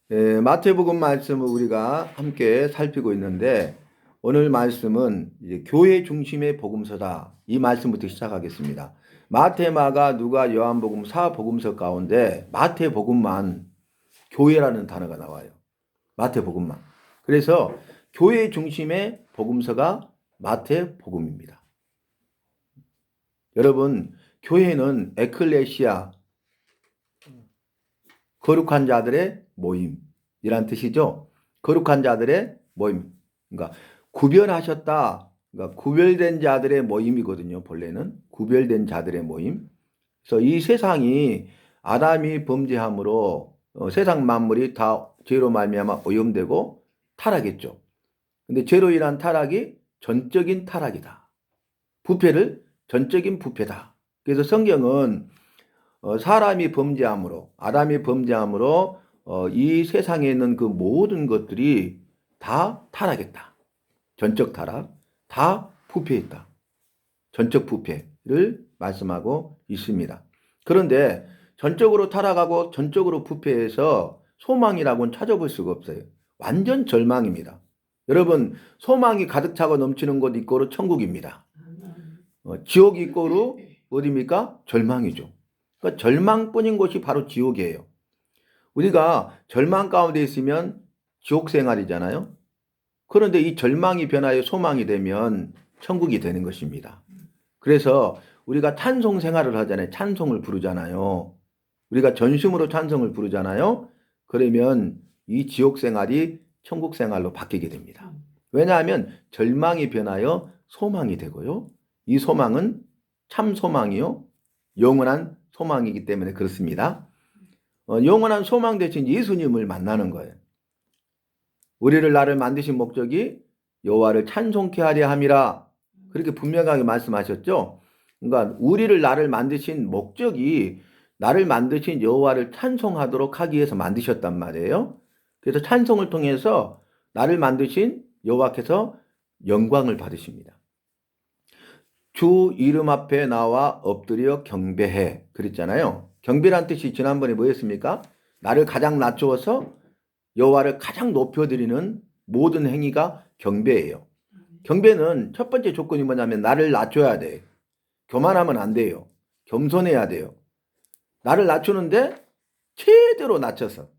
마태복음 말씀을 우리가 함께 살피고 있는데 오늘 말씀은 이제 교회 중심의 복음서다. 이 말씀부터 시작하겠습니다. 마태, 마가, 누가, 요한복음 4복음서 가운데 마태복음만 교회라는 단어가 나와요. 마태복음만. 그래서 교회 중심의 복음서가 마태복음입니다. 여러분, 교회는 에클레시아, 거룩한 자들의 모임이란 뜻이죠. 거룩한 자들의 모임. 그러니까 구별하셨다. 그러니까 구별된 자들의 모임이거든요. 본래는 구별된 자들의 모임. 그래서 이 세상이 아담이 범죄함으로 세상 만물이 다 죄로 말미암아 오염되고 타락했죠. 근데 죄로 인한 타락이 전적인 타락이다. 부패를 전적인 부패다. 그래서 성경은 사람이 범죄함으로, 아담이 범죄함으로 이 세상에 있는 그 모든 것들이 다 타락했다. 전적 타락, 다 부패했다. 전적 부패를 말씀하고 있습니다. 그런데 전적으로 타락하고 전적으로 부패해서 소망이라고는 찾아볼 수가 없어요. 완전 절망입니다. 여러분, 소망이 가득 차고 넘치는 곳 이꼬르 천국입니다. 지옥 이꼬르 어디입니까? 절망이죠. 그러니까 절망뿐인 곳이 바로 지옥이에요. 우리가 절망 가운데 있으면 지옥 생활이잖아요. 그런데 이 절망이 변하여 소망이 되면 천국이 되는 것입니다. 그래서 우리가 찬송 생활을 하잖아요. 찬송을 부르잖아요. 우리가 전심으로 찬송을 부르잖아요. 그러면 이 지옥 생활이 천국 생활로 바뀌게 됩니다. 왜냐하면 절망이 변하여 소망이 되고요. 이 소망은 참 소망이요. 영원한 소망이기 때문에 그렇습니다. 영원한 소망 대신 예수님을 만나는 거예요. 우리를 나를 만드신 목적이 여호와를 찬송케 하려 함이라. 그렇게 분명하게 말씀하셨죠. 그러니까 우리를 나를 만드신 목적이 나를 만드신 여호와를 찬송하도록 하기 위해서 만드셨단 말이에요. 그래서 찬송을 통해서 나를 만드신 여호와께서 영광을 받으십니다. 주 이름 앞에 나와 엎드려 경배해 그랬잖아요. 경배란 뜻이 지난번에 뭐였습니까? 나를 가장 낮추어서 여호와를 가장 높여드리는 모든 행위가 경배예요. 경배는 첫 번째 조건이 뭐냐면 나를 낮춰야 돼. 교만하면 안 돼요. 겸손해야 돼요. 나를 낮추는데 최대로 낮춰서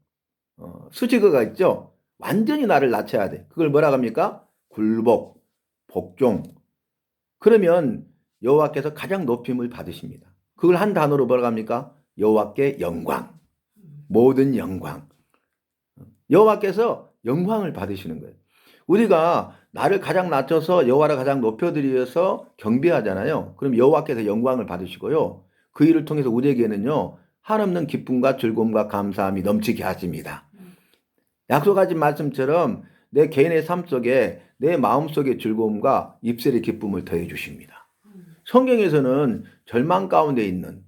수식어가 있죠. 완전히 나를 낮춰야 돼. 그걸 뭐라고 합니까? 굴복, 복종. 그러면 여호와께서 가장 높임을 받으십니다. 그걸 한 단어로 뭐라고 합니까? 여호와께 영광, 모든 영광. 여호와께서 영광을 받으시는 거예요. 우리가 나를 가장 낮춰서 여호와를 가장 높여드려서 경배하잖아요. 그럼 여호와께서 영광을 받으시고요. 그 일을 통해서 우리에게는요. 한없는 기쁨과 즐거움과 감사함이 넘치게 하십니다. 약속하신 말씀처럼 내 개인의 삶 속에 내 마음속의 즐거움과 입술의 기쁨을 더해 주십니다. 성경에서는 절망 가운데 있는,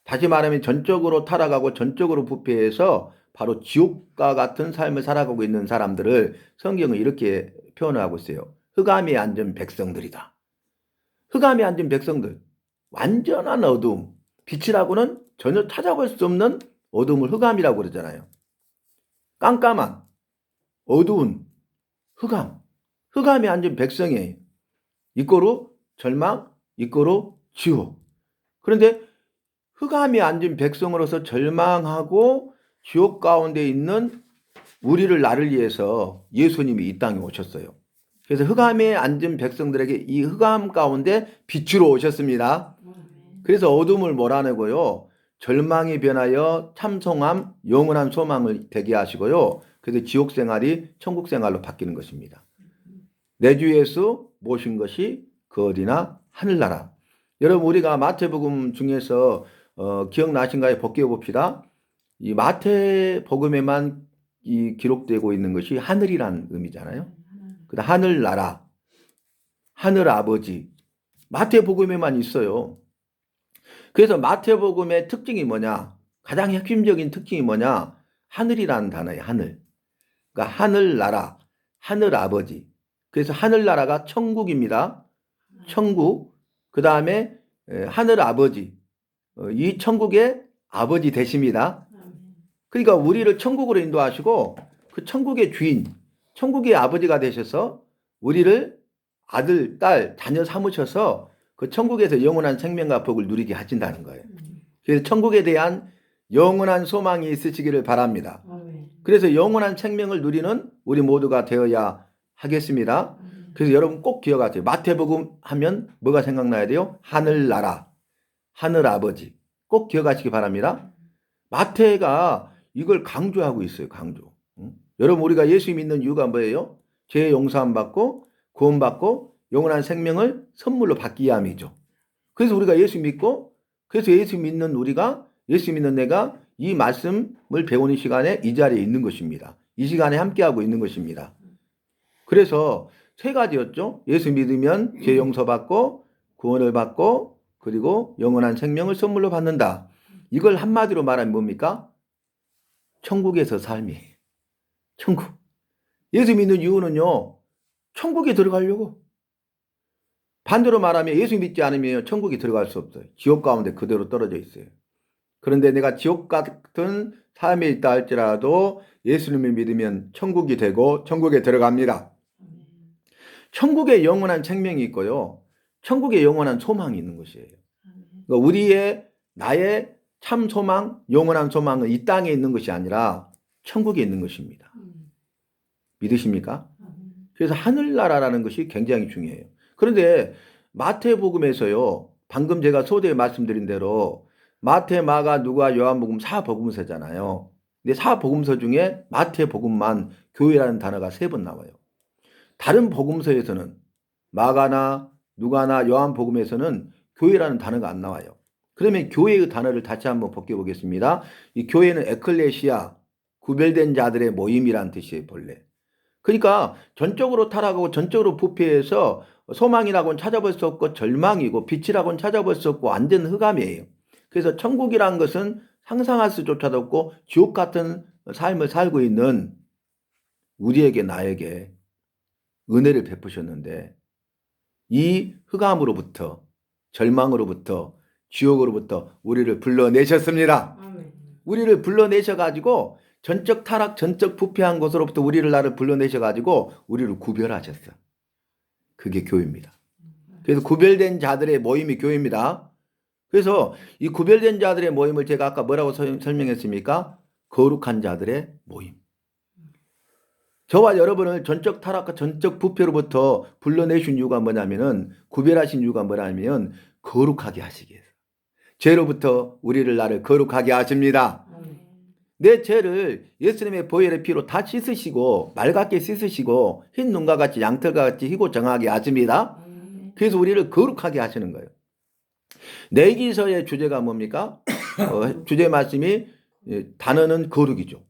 다시 말하면 전적으로 타락하고 전적으로 부패해서 바로 지옥과 같은 삶을 살아가고 있는 사람들을 성경은 이렇게 표현하고 있어요. 흑암에 앉은 백성들이다. 흑암에 앉은 백성들, 완전한 어두움, 빛이라고는 전혀 찾아볼 수 없는 어둠을 흑암이라고 그러잖아요. 깜깜한 어두운 흑암, 흑암에 앉은 백성이에요. 이꼬로 절망, 이꼬로 지옥. 그런데 흑암에 앉은 백성으로서 절망하고 지옥 가운데 있는 우리를 나를 위해서 예수님이 이 땅에 오셨어요. 그래서 흑암에 앉은 백성들에게 이 흑암 가운데 빛으로 오셨습니다. 그래서 어둠을 몰아내고요. 절망이 변하여 참송함, 영원한 소망을 되게 하시고요. 그래서 지옥 생활이 천국 생활로 바뀌는 것입니다. 내 주 예수 모신 것이 그 어디나 하늘나라. 여러분 우리가 마태복음 중에서 기억나신가요? 복귀해 봅시다. 이 마태복음에만 이 기록되고 있는 것이 하늘이란 의미잖아요. 그다음 하늘나라, 하늘아버지. 마태복음에만 있어요. 그래서 마태복음의 특징이 뭐냐? 가장 핵심적인 특징이 뭐냐? 하늘이라는 단어예요. 하늘. 그러니까 하늘나라, 하늘아버지. 그래서 하늘나라가 천국입니다. 천국. 그 다음에 하늘아버지. 이 천국의 아버지 되십니다. 그러니까 우리를 천국으로 인도하시고 그 천국의 주인, 천국의 아버지가 되셔서 우리를 아들, 딸, 자녀 삼으셔서 그 천국에서 영원한 생명과 복을 누리게 하신다는 거예요. 그래서 천국에 대한 영원한 소망이 있으시기를 바랍니다. 그래서 영원한 생명을 누리는 우리 모두가 되어야 하겠습니다. 그래서 여러분 꼭 기억하세요. 마태복음 하면 뭐가 생각나야 돼요? 하늘나라, 하늘아버지. 꼭 기억하시기 바랍니다. 마태가 이걸 강조하고 있어요. 강조. 여러분 우리가 예수 믿는 이유가 뭐예요? 죄 용서함 받고 구원받고 영원한 생명을 선물로 받기 위함이죠. 그래서 우리가 예수 믿고 그래서 예수 믿는 우리가 예수 믿는 내가 이 말씀을 배우는 시간에 이 자리에 있는 것입니다. 이 시간에 함께하고 있는 것입니다. 그래서 세 가지였죠. 예수 믿으면 죄 용서받고 구원을 받고 그리고 영원한 생명을 선물로 받는다. 이걸 한마디로 말하면 뭡니까? 천국에서 삶이에요. 천국. 예수 믿는 이유는요. 천국에 들어가려고. 반대로 말하면 예수 믿지 않으면 천국에 들어갈 수 없어요. 지옥 가운데 그대로 떨어져 있어요. 그런데 내가 지옥 같은 삶에 있다 할지라도 예수님을 믿으면 천국이 되고 천국에 들어갑니다. 천국에 영원한 생명이 있고요. 천국에 영원한 소망이 있는 것이에요. 그러니까 우리의 나의 참 소망, 영원한 소망은 이 땅에 있는 것이 아니라 천국에 있는 것입니다. 믿으십니까? 그래서 하늘나라라는 것이 굉장히 중요해요. 그런데 마태복음에서요. 방금 제가 소대에 말씀드린 대로 마태, 마가, 누가, 요한복음 4복음서잖아요. 근데 4복음서 중에 마태복음만 교회라는 단어가 3번 나와요. 다른 복음서에서는 마가나 누가나 요한복음에서는 교회라는 단어가 안 나와요. 그러면 교회의 단어를 다시 한번 벗겨보겠습니다. 이 교회는 에클레시아, 구별된 자들의 모임이란 뜻이에요, 본래. 그러니까 전적으로 타락하고 전적으로 부패해서 소망이라고는 찾아볼 수 없고 절망이고 빛이라고는 찾아볼 수 없고 완전 흑암이에요. 그래서 천국이란 것은 상상할 수조차도 없고 지옥 같은 삶을 살고 있는 우리에게 나에게 은혜를 베푸셨는데 이 흑암으로부터 절망으로부터 지옥으로부터 우리를 불러내셨습니다. 우리를 불러내셔가지고 전적 타락, 전적 부패한 곳으로부터 나를 불러내셔가지고 우리를 구별하셨어요. 그게 교회입니다. 그래서 구별된 자들의 모임이 교회입니다. 그래서 이 구별된 자들의 모임을 제가 아까 뭐라고 설명했습니까? 거룩한 자들의 모임. 저와 여러분을 전적 타락과 전적 부패로부터 불러내신 이유가 뭐냐면은 구별하신 이유가 뭐냐면 거룩하게 하시기 위해서. 죄로부터 나를 거룩하게 하십니다. 내 죄를 예수님의 보혈의 피로 다 씻으시고 맑게 씻으시고 흰 눈과 같이 양털과 같이 희고 정하게 하십니다. 그래서 우리를 거룩하게 하시는 거예요. 내기서의 주제가 뭡니까? 주제 말씀이 단어는 거룩이죠.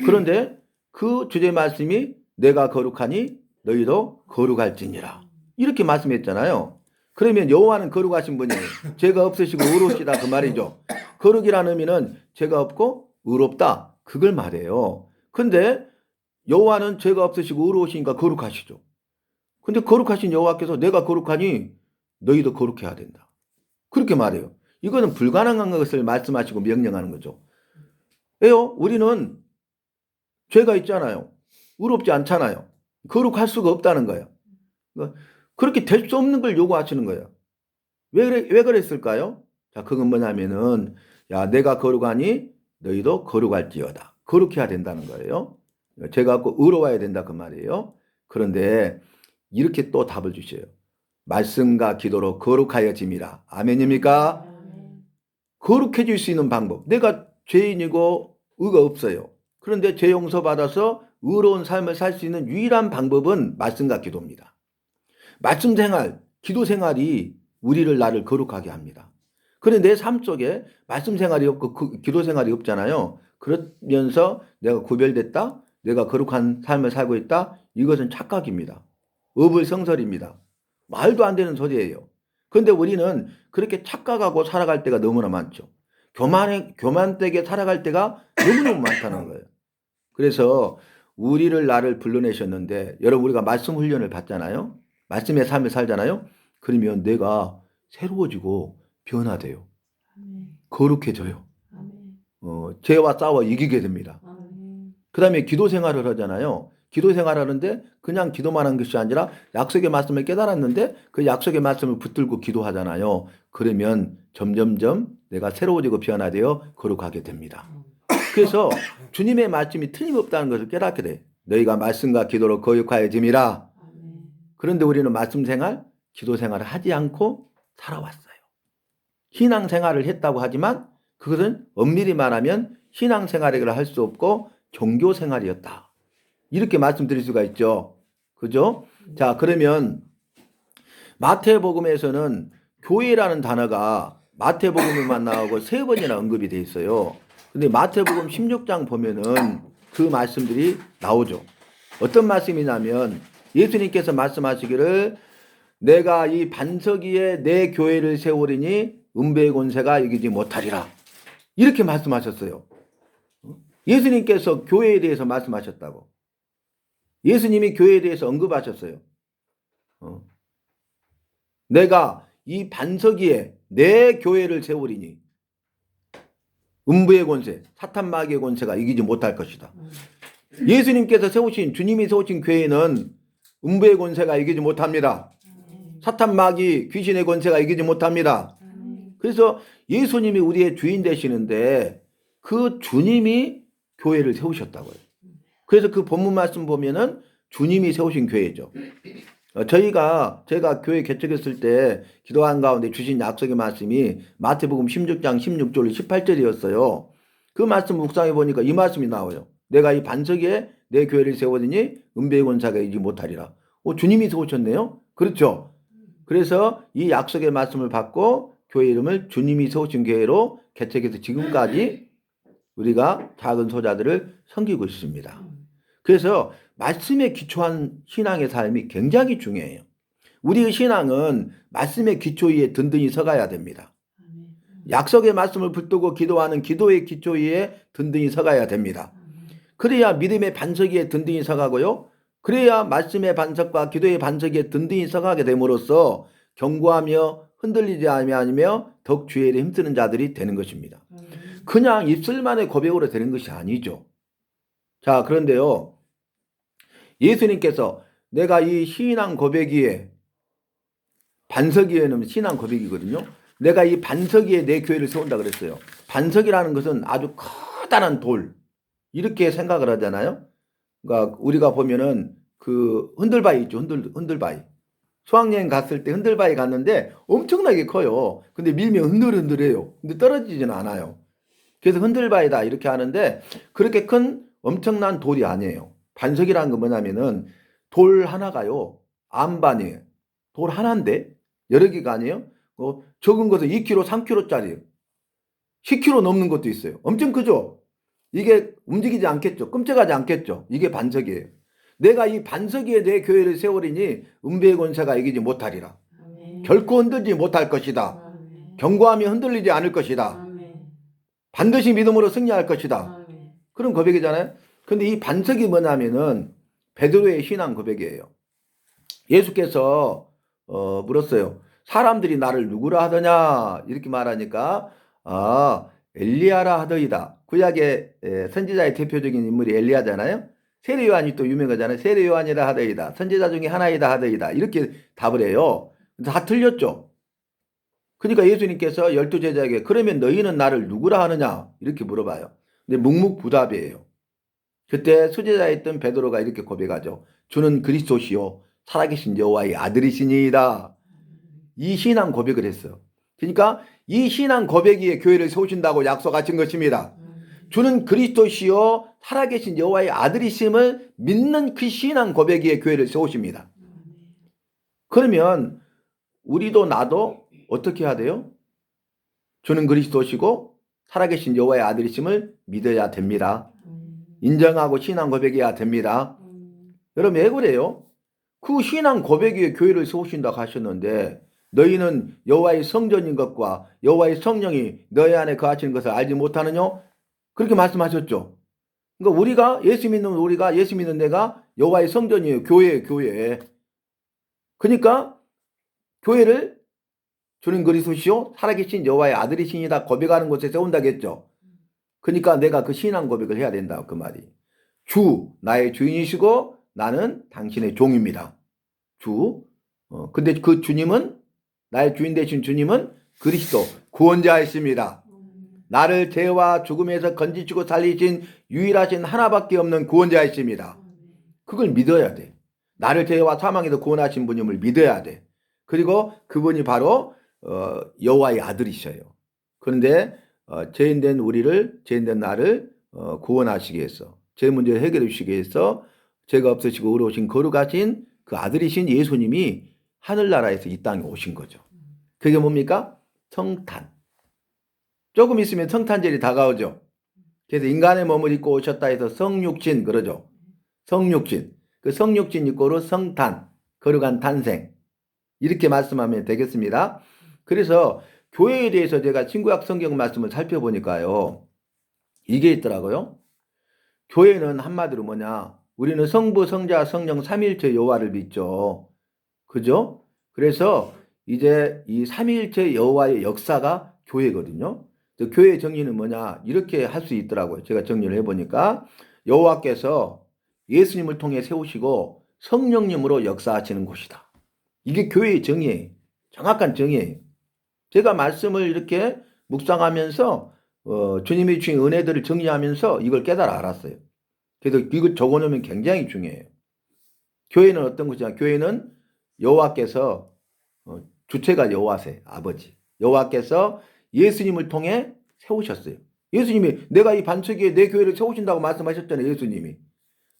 그런데 그 주제 말씀이 내가 거룩하니 너희도 거룩할지니라. 이렇게 말씀했잖아요. 그러면 여호와는 거룩하신 분이에요. 죄가 없으시고 의로우시다 그 말이죠. 거룩이라는 의미는 죄가 없고 의롭다 그걸 말해요. 근데 여호와는 죄가 없으시고 의로우시니까 거룩하시죠. 근데 거룩하신 여호와께서 내가 거룩하니 너희도 거룩해야 된다. 그렇게 말해요. 이거는 불가능한 것을 말씀하시고 명령하는 거죠. 왜요? 우리는 죄가 있잖아요. 의롭지 않잖아요. 거룩할 수가 없다는 거예요. 그렇게 될 수 없는 걸 요구하시는 거예요. 왜 그랬을까요? 자, 그건 뭐냐면은 야, 내가 거룩하니 너희도 거룩할지어다. 거룩해야 된다는 거예요. 죄가 없고 의로워야 된다 그 말이에요. 그런데 이렇게 또 답을 주셔요. 말씀과 기도로 거룩하여짐이라. 아멘입니까? 거룩해질 수 있는 방법. 내가 죄인이고 의가 없어요. 그런데 죄 용서받아서 의로운 삶을 살 수 있는 유일한 방법은 말씀과 기도입니다. 말씀 생활, 기도 생활이 나를 거룩하게 합니다. 그런데 내 삶 속에 말씀 생활이 없고 기도 생활이 없잖아요. 그러면서 내가 구별됐다, 내가 거룩한 삶을 살고 있다, 이것은 착각입니다. 어불성설입니다. 말도 안 되는 소리예요. 그런데 우리는 그렇게 착각하고 살아갈 때가 너무나 많죠. 교만되게 살아갈 때가 너무너무 많다는 거예요. 그래서 나를 불러내셨는데 여러분 우리가 말씀 훈련을 받잖아요. 말씀의 삶을 살잖아요. 그러면 내가 새로워지고 변화돼요. 거룩해져요. 죄와 싸워 이기게 됩니다. 아멘. 그 다음에 기도 생활을 하잖아요. 기도 생활하는데 그냥 기도만 한 것이 아니라 약속의 말씀을 깨달았는데 그 약속의 말씀을 붙들고 기도하잖아요. 그러면 점점점 내가 새로워지고 변화되어 거룩하게 됩니다. 그래서 주님의 말씀이 틀림없다는 것을 깨닫게 돼. 너희가 말씀과 기도로 거룩하여짐이라. 아멘. 그런데 우리는 말씀 생활, 기도 생활을 하지 않고 살아왔어요. 신앙 생활을 했다고 하지만 그것은 엄밀히 말하면 신앙 생활을 할 수 없고 종교 생활이었다. 이렇게 말씀드릴 수가 있죠. 그죠? 자, 그러면 마태복음에서는 교회라는 단어가 마태복음에만 나오고 3번이나 언급이 돼 있어요. 근데 마태복음 16장 보면은 그 말씀들이 나오죠. 어떤 말씀이냐면 예수님께서 말씀하시기를 내가 이 반석 위에 내 교회를 세우리니 음배의 권세가 이기지 못하리라. 이렇게 말씀하셨어요. 예수님께서 교회에 대해서 말씀하셨다고. 예수님이 교회에 대해서 언급하셨어요. 내가 이 반석 위에 내 교회를 세우리니 음부의 권세, 사탄 마귀의 권세가 이기지 못할 것이다. 예수님께서 세우신, 주님이 세우신 교회는 음부의 권세가 이기지 못합니다. 사탄 마귀 귀신의 권세가 이기지 못합니다. 그래서 예수님이 우리의 주인 되시는데 그 주님이 교회를 세우셨다고요. 그래서 그 본문 말씀 보면은 주님이 세우신 교회죠. 제가 교회 개척했을 때 기도한 가운데 주신 약속의 말씀이 마태복음 16장 16절 18절이었어요. 그 말씀 묵상해 보니까 이 말씀이 나와요. 내가 이 반석 위에 내 교회를 세우더니 음배의 권세가 이기지 못하리라. 주님이 세우셨네요. 그렇죠. 그래서 이 약속의 말씀을 받고 교회 이름을 주님이 세우신 교회로 개척해서 지금까지 우리가 작은 소자들을 섬기고 있습니다. 그래서 말씀에 기초한 신앙의 삶이 굉장히 중요해요. 우리의 신앙은 말씀의 기초 위에 든든히 서가야 됩니다. 약속의 말씀을 붙들고 기도하는 기도의 기초 위에 든든히 서가야 됩니다. 그래야 믿음의 반석 위에 든든히 서가고요. 그래야 말씀의 반석과 기도의 반석 위에 든든히 서가게 됨으로써 견고하며 흔들리지 아니하며 더욱 주의 일에 힘쓰는 자들이 되는 것입니다. 그냥 입술만의 고백으로 되는 것이 아니죠. 자, 그런데요. 예수님께서 내가 이 신앙 고백 위에 반석 위에는 신앙 고백이거든요. 내가 이 반석 위에 내 교회를 세운다 그랬어요. 반석이라는 것은 아주 커다란 돌 이렇게 생각을 하잖아요. 그러니까 우리가 보면은 그 흔들바위 있죠. 흔들바위. 수학여행 갔을 때 흔들바위 갔는데 엄청나게 커요. 근데 밀면 흔들흔들해요. 근데 떨어지지는 않아요. 그래서 흔들바위다 이렇게 하는데 그렇게 큰 엄청난 돌이 아니에요. 반석이라는 건 뭐냐면은 돌 하나가요. 안반이에요. 돌 하나인데 여러 개가 아니에요. 적은 것은 2kg, 3kg짜리예요. 10kg 넘는 것도 있어요. 엄청 크죠? 이게 움직이지 않겠죠. 끔찍하지 않겠죠. 이게 반석이에요. 내가 이 반석 위에 내 교회를 세우리니 음배의 권세가 이기지 못하리라. 아멘. 결코 흔들지 못할 것이다. 아멘. 견고하며 흔들리지 않을 것이다. 아멘. 반드시 믿음으로 승리할 것이다. 아멘. 그런 고백이잖아요. 근데 이 반석이 뭐냐면은 베드로의 신앙 고백이에요. 예수께서 물었어요. 사람들이 나를 누구라 하더냐 이렇게 말하니까 엘리야라 하더이다. 구약의 선지자의 대표적인 인물이 엘리야잖아요. 세례 요한이 또 유명하잖아요. 세례 요한이라 하더이다. 선지자 중에 하나이다 하더이다. 이렇게 답을 해요. 다 틀렸죠. 그러니까 예수님께서 12제자에게 그러면 너희는 나를 누구라 하느냐 이렇게 물어봐요. 근데 묵묵부답이에요. 그때 수제자였던 베드로가 이렇게 고백하죠. 주는 그리스도시요 살아계신 여호와의 아들이시니이다. 이 신앙 고백을 했어요. 그러니까 이 신앙 고백 위에 교회를 세우신다고 약속하신 것입니다. 주는 그리스도시요 살아계신 여호와의 아들이심을 믿는 그 신앙 고백 위에 교회를 세우십니다. 그러면 우리도 나도 어떻게 해야 돼요? 주는 그리스도시고 살아계신 여호와의 아들이심을 믿어야 됩니다. 인정하고 신앙 고백해야 됩니다. 여러분 왜 그래요? 그 신앙 고백 위에 교회를 세우신다고 하셨는데 너희는 여호와의 성전인 것과 여호와의 성령이 너희 안에 거하시는 것을 알지 못하느냐? 그렇게 말씀하셨죠. 그러니까 예수 믿는 내가 여호와의 성전이에요. 교회. 그러니까 교회를 주는 그리스도시요 살아계신 여호와의 아들이시니다 고백하는 곳에 세운다겠죠. 그러니까 내가 그 신앙 고백을 해야 된다 그 말이. 주 나의 주인이시고 나는 당신의 종입니다. 주. 근데 그 주님은 나의 주인 되신 주님은 그리스도 구원자이십니다. 나를 죄와 죽음에서 건지시고 살리신 유일하신 하나밖에 없는 구원자이십니다. 그걸 믿어야 돼. 나를 죄와 사망에서 구원하신 분임을 믿어야 돼. 그리고 그분이 바로 여호와의 아들이셔요. 그런데 죄인된 우리를, 죄인된 나를 구원하시기 위해서, 죄 문제를 해결해 주시기 위해서 죄가 없으시고 의로우신 거룩하신 그 아들이신 예수님이 하늘나라에서 이 땅에 오신 거죠. 그게 뭡니까? 성탄. 조금 있으면 성탄절이 다가오죠. 그래서 인간의 몸을 입고 오셨다 해서 성육신 그러죠. 성육신. 그 성육신 이꼬로 성탄, 거룩한 탄생. 이렇게 말씀하면 되겠습니다. 그래서 교회에 대해서 제가 신구약 성경 말씀을 살펴보니까요. 이게 있더라고요. 교회는 한마디로 뭐냐. 우리는 성부, 성자, 성령 삼위일체 여호와를 믿죠. 그죠? 그래서 이제 이 삼위일체 여호와의 역사가 교회거든요. 교회의 정의는 뭐냐. 이렇게 할 수 있더라고요. 제가 정리를 해보니까 여호와께서 예수님을 통해 세우시고 성령님으로 역사하시는 곳이다. 이게 교회의 정의예요. 정확한 정의예요. 제가 말씀을 이렇게 묵상하면서 주님이 주신 은혜들을 정리하면서 이걸 깨달아 알았어요. 그래서 이거 적어놓으면 굉장히 중요해요. 교회는 어떤 것이냐. 교회는 여호와께서 주체가 여호와세요. 아버지. 여호와께서 예수님을 통해 세우셨어요. 예수님이 내가 이 반석 위에 내 교회를 세우신다고 말씀하셨잖아요. 예수님이.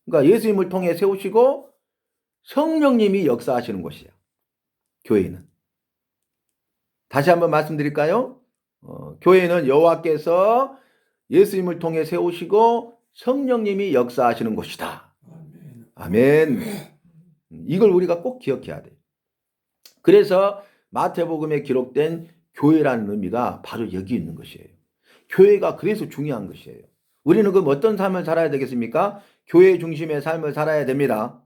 그러니까 예수님을 통해 세우시고 성령님이 역사하시는 곳이야. 교회는. 다시 한번 말씀드릴까요? 교회는 여호와께서 예수님을 통해 세우시고 성령님이 역사하시는 곳이다. 아멘. 이걸 우리가 꼭 기억해야 돼요. 그래서 마태복음에 기록된 교회라는 의미가 바로 여기 있는 것이에요. 교회가 그래서 중요한 것이에요. 우리는 그럼 어떤 삶을 살아야 되겠습니까? 교회 중심의 삶을 살아야 됩니다.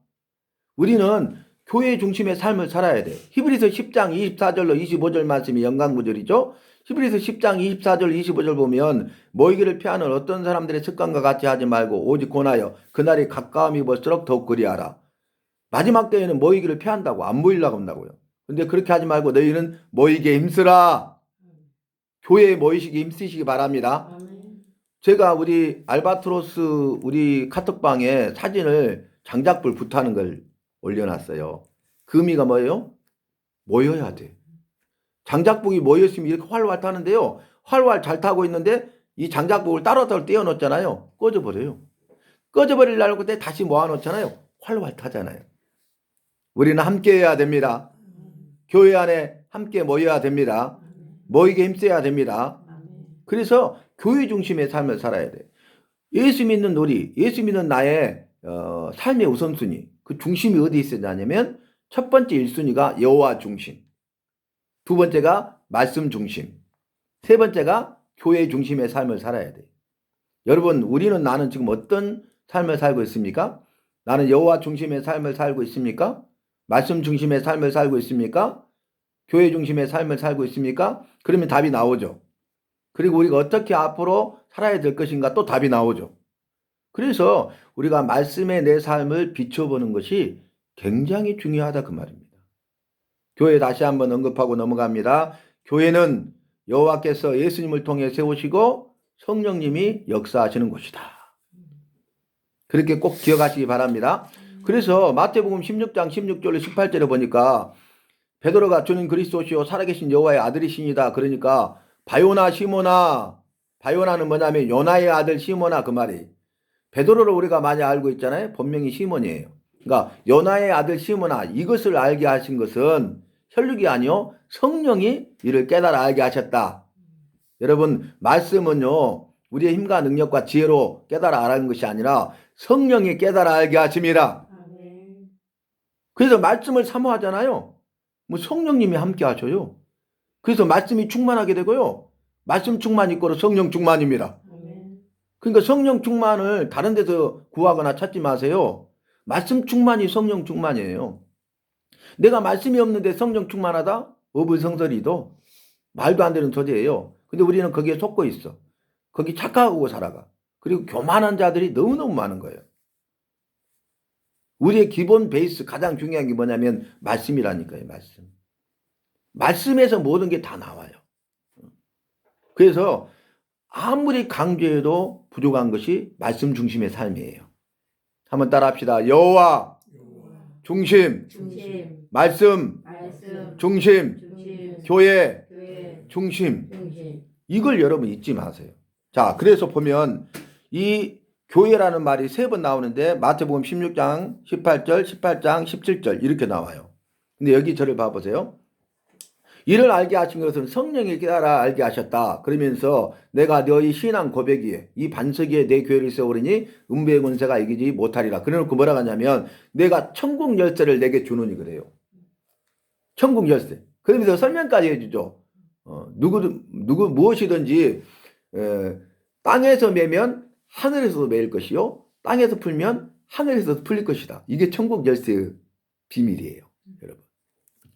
우리는 교회 중심의 삶을 살아야 돼. 히브리서 10장 24절로 25절 말씀이 연강구절이죠. 히브리서 10장 24절 25절 보면 모이기를 피하는 어떤 사람들의 습관과 같이 하지 말고 오직 권하여 그날이 가까움이 볼수록 더욱 그리하라. 마지막 때에는 모이기를 피한다고 안 모이려고 한다고요. 근데 그렇게 하지 말고 너희는 모이기에 힘쓰라. 교회에 모이시기 힘쓰시기 바랍니다. 제가 우리 알바트로스 우리 카톡방에 사진을 장작불 붙하는 걸 올려놨어요. 그 의미가 뭐예요? 모여야 돼. 장작불이 모였으면 이렇게 활활 타는데요. 활활 잘 타고 있는데 이 장작불을 따로 떼어놓잖아요. 꺼져버려요. 꺼져버리려고 때 다시 모아놓잖아요. 활활 타잖아요. 우리는 함께 해야 됩니다. 교회 안에 함께 모여야 됩니다. 모이게 힘써야 됩니다. 그래서 교회 중심의 삶을 살아야 돼. 예수 믿는 우리, 예수 믿는 나의 삶의 우선순위, 그 중심이 어디 있었냐면 첫 번째 1순위가 여호와 중심, 두 번째가 말씀 중심, 세 번째가 교회 중심의 삶을 살아야 돼. 여러분, 나는 지금 어떤 삶을 살고 있습니까? 나는 여호와 중심의 삶을 살고 있습니까? 말씀 중심의 삶을 살고 있습니까? 교회 중심의 삶을 살고 있습니까? 그러면 답이 나오죠. 그리고 우리가 어떻게 앞으로 살아야 될 것인가 또 답이 나오죠. 그래서 우리가 말씀의 내 삶을 비춰보는 것이 굉장히 중요하다 그 말입니다. 교회 다시 한번 언급하고 넘어갑니다. 교회는 여호와께서 예수님을 통해 세우시고 성령님이 역사하시는 곳이다. 그렇게 꼭 기억하시기 바랍니다. 그래서 마태복음 16장 16절로 18절에 보니까 베드로가 주는 그리스도시요 살아계신 여호와의 아들이시니다. 그러니까 바요나 시모나, 바요나는 뭐냐면 요나의 아들 시모나 그 말이. 베드로를 우리가 많이 알고 있잖아요. 본명이 시몬이에요. 그러니까 요나의 아들 시모나, 이것을 알게 하신 것은 혈육이 아니요 성령이 이를 깨달아 알게 하셨다. 여러분, 말씀은요 우리의 힘과 능력과 지혜로 깨달아 알는 것이 아니라 성령이 깨달아 알게 하심이라. 그래서 말씀을 사모하잖아요. 뭐 성령님이 함께 하셔요. 그래서 말씀이 충만하게 되고요. 말씀 충만 이꼬로 성령 충만입니다. 그러니까 성령 충만을 다른 데서 구하거나 찾지 마세요. 말씀 충만이 성령 충만이에요. 내가 말씀이 없는데 성령 충만하다? 어불성설이도 말도 안 되는 소리예요. 근데 우리는 거기에 속고 있어. 거기 착각하고 살아가. 그리고 교만한 자들이 너무너무 많은 거예요. 우리의 기본 베이스 가장 중요한 게 뭐냐면 말씀이라니까요. 말씀. 말씀에서 모든 게 다 나와요. 그래서 아무리 강조해도 부족한 것이 말씀 중심의 삶이에요. 한번 따라 합시다. 여호와 중심, 말씀 중심, 교회 중심. 이걸 여러분 잊지 마세요. 자, 그래서 보면 이 교회라는 말이 3번 나오는데 마태복음 16장 18절, 18장 17절 이렇게 나와요. 근데 여기 저를 봐보세요. 이를 알게 하신 것은 성령이 깨달아 알게 하셨다. 그러면서 내가 너희 신앙 고백위에 이 반석 위에 내 교회를 세우리니 음부의 권세가 이기지 못하리라. 그래놓고 뭐라고 하냐면 내가 천국 열쇠를 내게 주노니 그래요. 천국 열쇠. 그러면서 설명까지 해주죠. 누구 무엇이든지 땅에서 매면 하늘에서도 매일 것이요 땅에서 풀면 하늘에서도 풀릴 것이다. 이게 천국 열쇠의 비밀이에요. 여러분.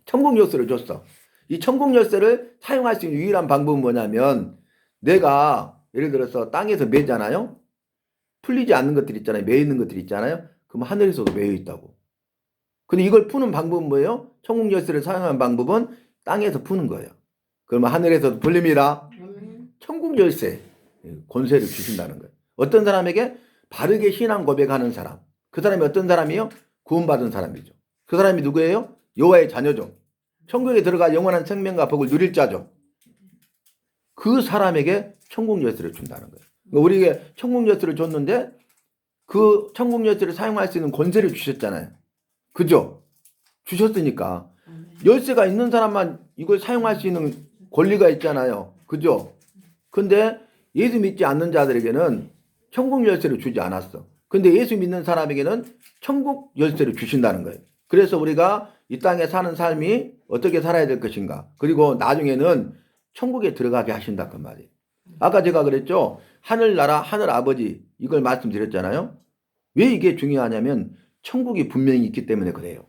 천국 열쇠를 줬어. 이 천국 열쇠를 사용할 수 있는 유일한 방법은 뭐냐면 내가 예를 들어서 땅에서 매잖아요. 풀리지 않는 것들 있잖아요. 매 있는 것들 있잖아요. 그럼 하늘에서도 매여 있다고. 근데 이걸 푸는 방법은 뭐예요? 천국 열쇠를 사용하는 방법은 땅에서 푸는 거예요. 그러면 하늘에서도 풀립니다. 천국 열쇠 권세를 주신다는 거예요. 어떤 사람에게 바르게 신앙 고백하는 사람. 그 사람이 어떤 사람이요? 구원받은 사람이죠. 그 사람이 누구예요? 여호와의 자녀죠. 천국에 들어가 영원한 생명과 복을 누릴 자죠. 그 사람에게 천국 열쇠를 준다는 거예요. 그러니까 우리에게 천국 열쇠를 줬는데 그 천국 열쇠를 사용할 수 있는 권세를 주셨잖아요. 그죠? 주셨으니까 열쇠가 있는 사람만 이걸 사용할 수 있는 권리가 있잖아요. 그죠? 근데 예수 믿지 않는 자들에게는 천국 열쇠를 주지 않았어. 근데 예수 믿는 사람에게는 천국 열쇠를 주신다는 거예요. 그래서 우리가 이 땅에 사는 삶이 어떻게 살아야 될 것인가. 그리고 나중에는 천국에 들어가게 하신다 그 말이에요. 아까 제가 그랬죠. 하늘나라 하늘아버지 이걸 말씀드렸잖아요. 왜 이게 중요하냐면 천국이 분명히 있기 때문에 그래요.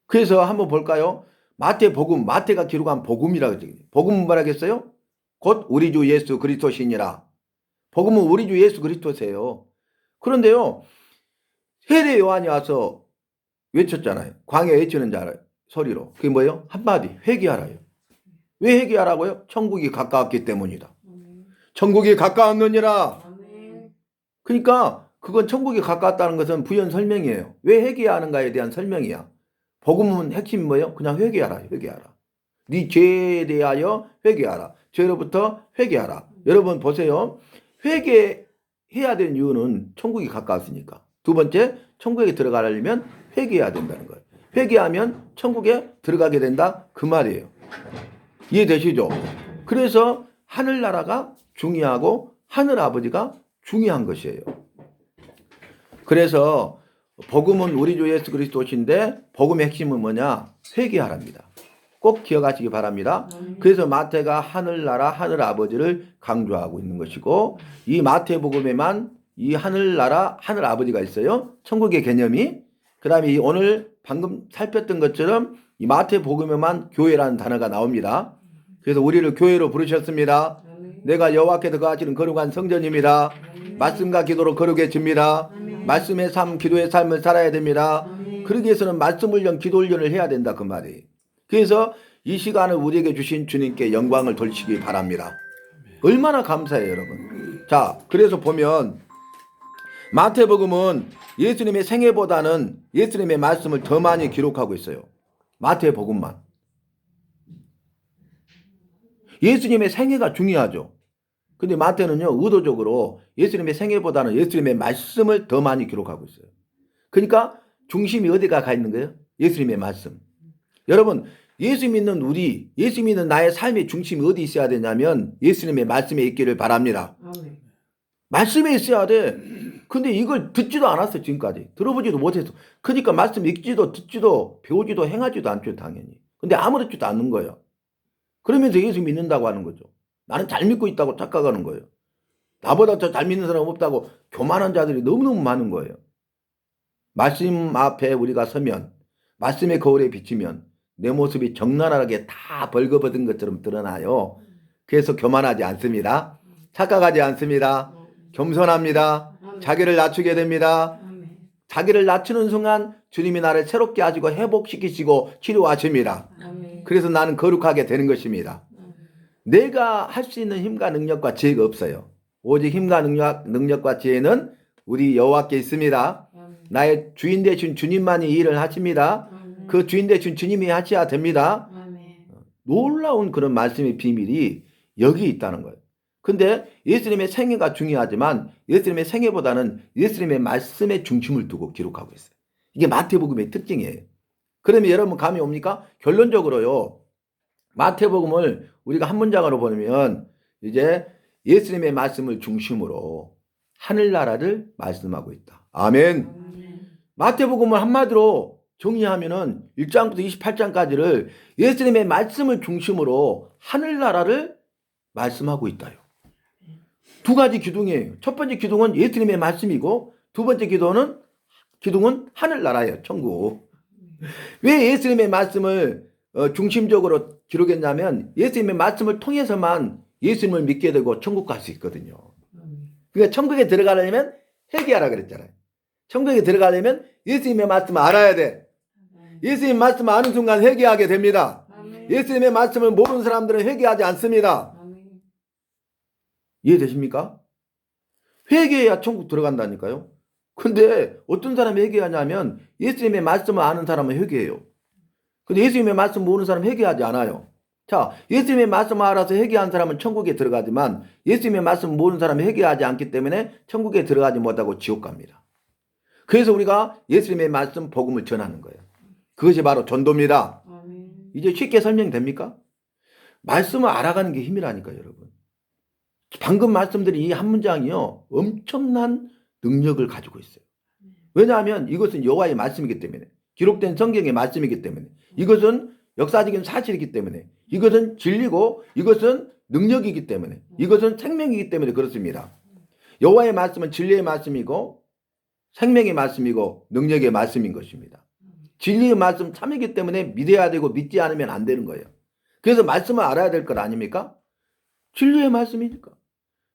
그래서 한번 볼까요? 마태복음, 마태가 기록한 복음이라고 했죠. 복음은 뭐라겠어요? 곧 우리 주 예수 그리스도시니라. 복음은 우리 주 예수 그리스도세요. 그런데요. 세례 요한이 와서 외쳤잖아요. 광야에 외치는 자 소리로. 그게 뭐예요? 한마디 회개하라요. 왜 회개하라고요? 천국이 가까웠기 때문이다. 천국이 가까웠느니라. 그러니까 그건 천국이 가까웠다는 것은 부연 설명이에요. 왜 회개하는가에 대한 설명이야. 복음은 핵심이 뭐예요? 그냥 회개하라. 회개하라. 네 죄에 대하여 회개하라. 죄로부터 회개하라. 여러분 보세요. 회개해야 되는 이유는 천국이 가까웠으니까. 두 번째, 천국에 들어가려면 회개해야 된다는 거예요. 회개하면 천국에 들어가게 된다 그 말이에요. 이해되시죠? 그래서 하늘나라가 중요하고 하늘아버지가 중요한 것이에요. 그래서 복음은 우리 주 예수 그리스도신데 복음의 핵심은 뭐냐? 회개하랍니다. 꼭 기억하시기 바랍니다. 그래서 마태가 하늘나라 하늘아버지를 강조하고 있는 것이고 이 마태복음에만 이 하늘나라 하늘아버지가 있어요. 천국의 개념이. 그 다음에 오늘 방금 살폈던 것처럼 이 마태복음에만 교회라는 단어가 나옵니다. 그래서 우리를 교회로 부르셨습니다. 내가 여호와께서 거하시는 거룩한 성전입니다. 말씀과 기도로 거룩해집니다. 말씀의 삶, 기도의 삶을 살아야 됩니다. 그러기 위해서는 말씀 훈련, 기도 훈련을 해야 된다 그 말이에요. 그래서 이 시간을 우리에게 주신 주님께 영광을 돌리시기 바랍니다. 얼마나 감사해요 여러분. 자, 그래서 보면 마태복음은 예수님의 생애보다는 예수님의 말씀을 더 많이 기록하고 있어요. 마태복음만. 예수님의 생애가 중요하죠. 근데 마태는요 의도적으로 예수님의 생애보다는 예수님의 말씀을 더 많이 기록하고 있어요. 그러니까 중심이 어디가 가 있는 거예요? 예수님의 말씀. 여러분 예수 믿는 우리, 예수 믿는 나의 삶의 중심이 어디 있어야 되냐면 예수님의 말씀에 있기를 바랍니다. 말씀에 있어야 돼. 근데 이걸 듣지도 않았어 지금까지. 들어보지도 못했어. 그러니까 말씀 읽지도 듣지도 배우지도 행하지도 않죠 당연히. 근데 아무렇지도 않는 거예요. 그러면서 예수 믿는다고 하는 거죠. 나는 잘 믿고 있다고 착각하는 거예요. 나보다 더 잘 믿는 사람 없다고 교만한 자들이 너무너무 많은 거예요. 말씀 앞에 우리가 서면 말씀의 거울에 비치면 내 모습이 적나라하게 다 벌거벗은 것처럼 드러나요. 그래서 교만하지 않습니다. 착각하지 않습니다. 겸손합니다. 자기를 낮추게 됩니다. 자기를 낮추는 순간 주님이 나를 새롭게 하시고 회복시키시고 치료하십니다. 그래서 나는 거룩하게 되는 것입니다. 내가 할 수 있는 힘과 능력과 지혜가 없어요. 오직 힘과 능력과 지혜는 우리 여호와께 있습니다. 나의 주인 되신 주님만이 일을 하십니다. 그 주인 되신 주님이 하셔야 됩니다. 놀라운 그런 말씀의 비밀이 여기 있다는 거예요. 근데 예수님의 생애가 중요하지만 예수님의 생애보다는 예수님의 말씀에 중심을 두고 기록하고 있어요. 이게 마태복음의 특징이에요. 그러면 여러분 감이 옵니까? 결론적으로요. 마태복음을 우리가 한 문장으로 보면 이제 예수님의 말씀을 중심으로 하늘나라를 말씀하고 있다. 아멘. 마태복음을 한마디로 정리하면은 1장부터 28장까지를 예수님의 말씀을 중심으로 하늘나라를 말씀하고 있다요. 두 가지 기둥이에요. 첫 번째 기둥은 예수님의 말씀이고 두 번째 기둥은 하늘나라예요. 천국. 왜 예수님의 말씀을 중심적으로 기록했냐면 예수님의 말씀을 통해서만 예수님을 믿게 되고 천국 갈 수 있거든요. 그러니까 천국에 들어가려면 회개하라 그랬잖아요. 천국에 들어가려면 예수님의 말씀을 알아야 돼. 예수님의 말씀을 아는 순간 회개하게 됩니다. 예수님의 말씀을 모르는 사람들은 회개하지 않습니다. 이해되십니까? 회개해야 천국 들어간다니까요. 근데 어떤 사람이 회개하냐면 예수님의 말씀을 아는 사람은 회개해요. 근데 예수님의 말씀 모르는 사람은 회개하지 않아요. 자, 예수님의 말씀을 알아서 회개한 사람은 천국에 들어가지만 예수님의 말씀 모르는 사람이 회개하지 않기 때문에 천국에 들어가지 못하고 지옥 갑니다. 그래서 우리가 예수님의 말씀 복음을 전하는 거예요. 그것이 바로 전도입니다. 이제 쉽게 설명됩니까? 말씀을 알아가는 게 힘이라니까요, 여러분. 방금 말씀드린 이 한 문장이요, 엄청난 능력을 가지고 있어요. 왜냐하면 이것은 여호와의 말씀이기 때문에, 기록된 성경의 말씀이기 때문에, 이것은 역사적인 사실이기 때문에, 이것은 진리고 이것은 능력이기 때문에, 이것은 생명이기 때문에 그렇습니다. 여호와의 말씀은 진리의 말씀이고 생명의 말씀이고 능력의 말씀인 것입니다. 진리의 말씀 참이기 때문에 믿어야 되고 믿지 않으면 안 되는 거예요. 그래서 말씀을 알아야 될 것 아닙니까? 진리의 말씀이니까.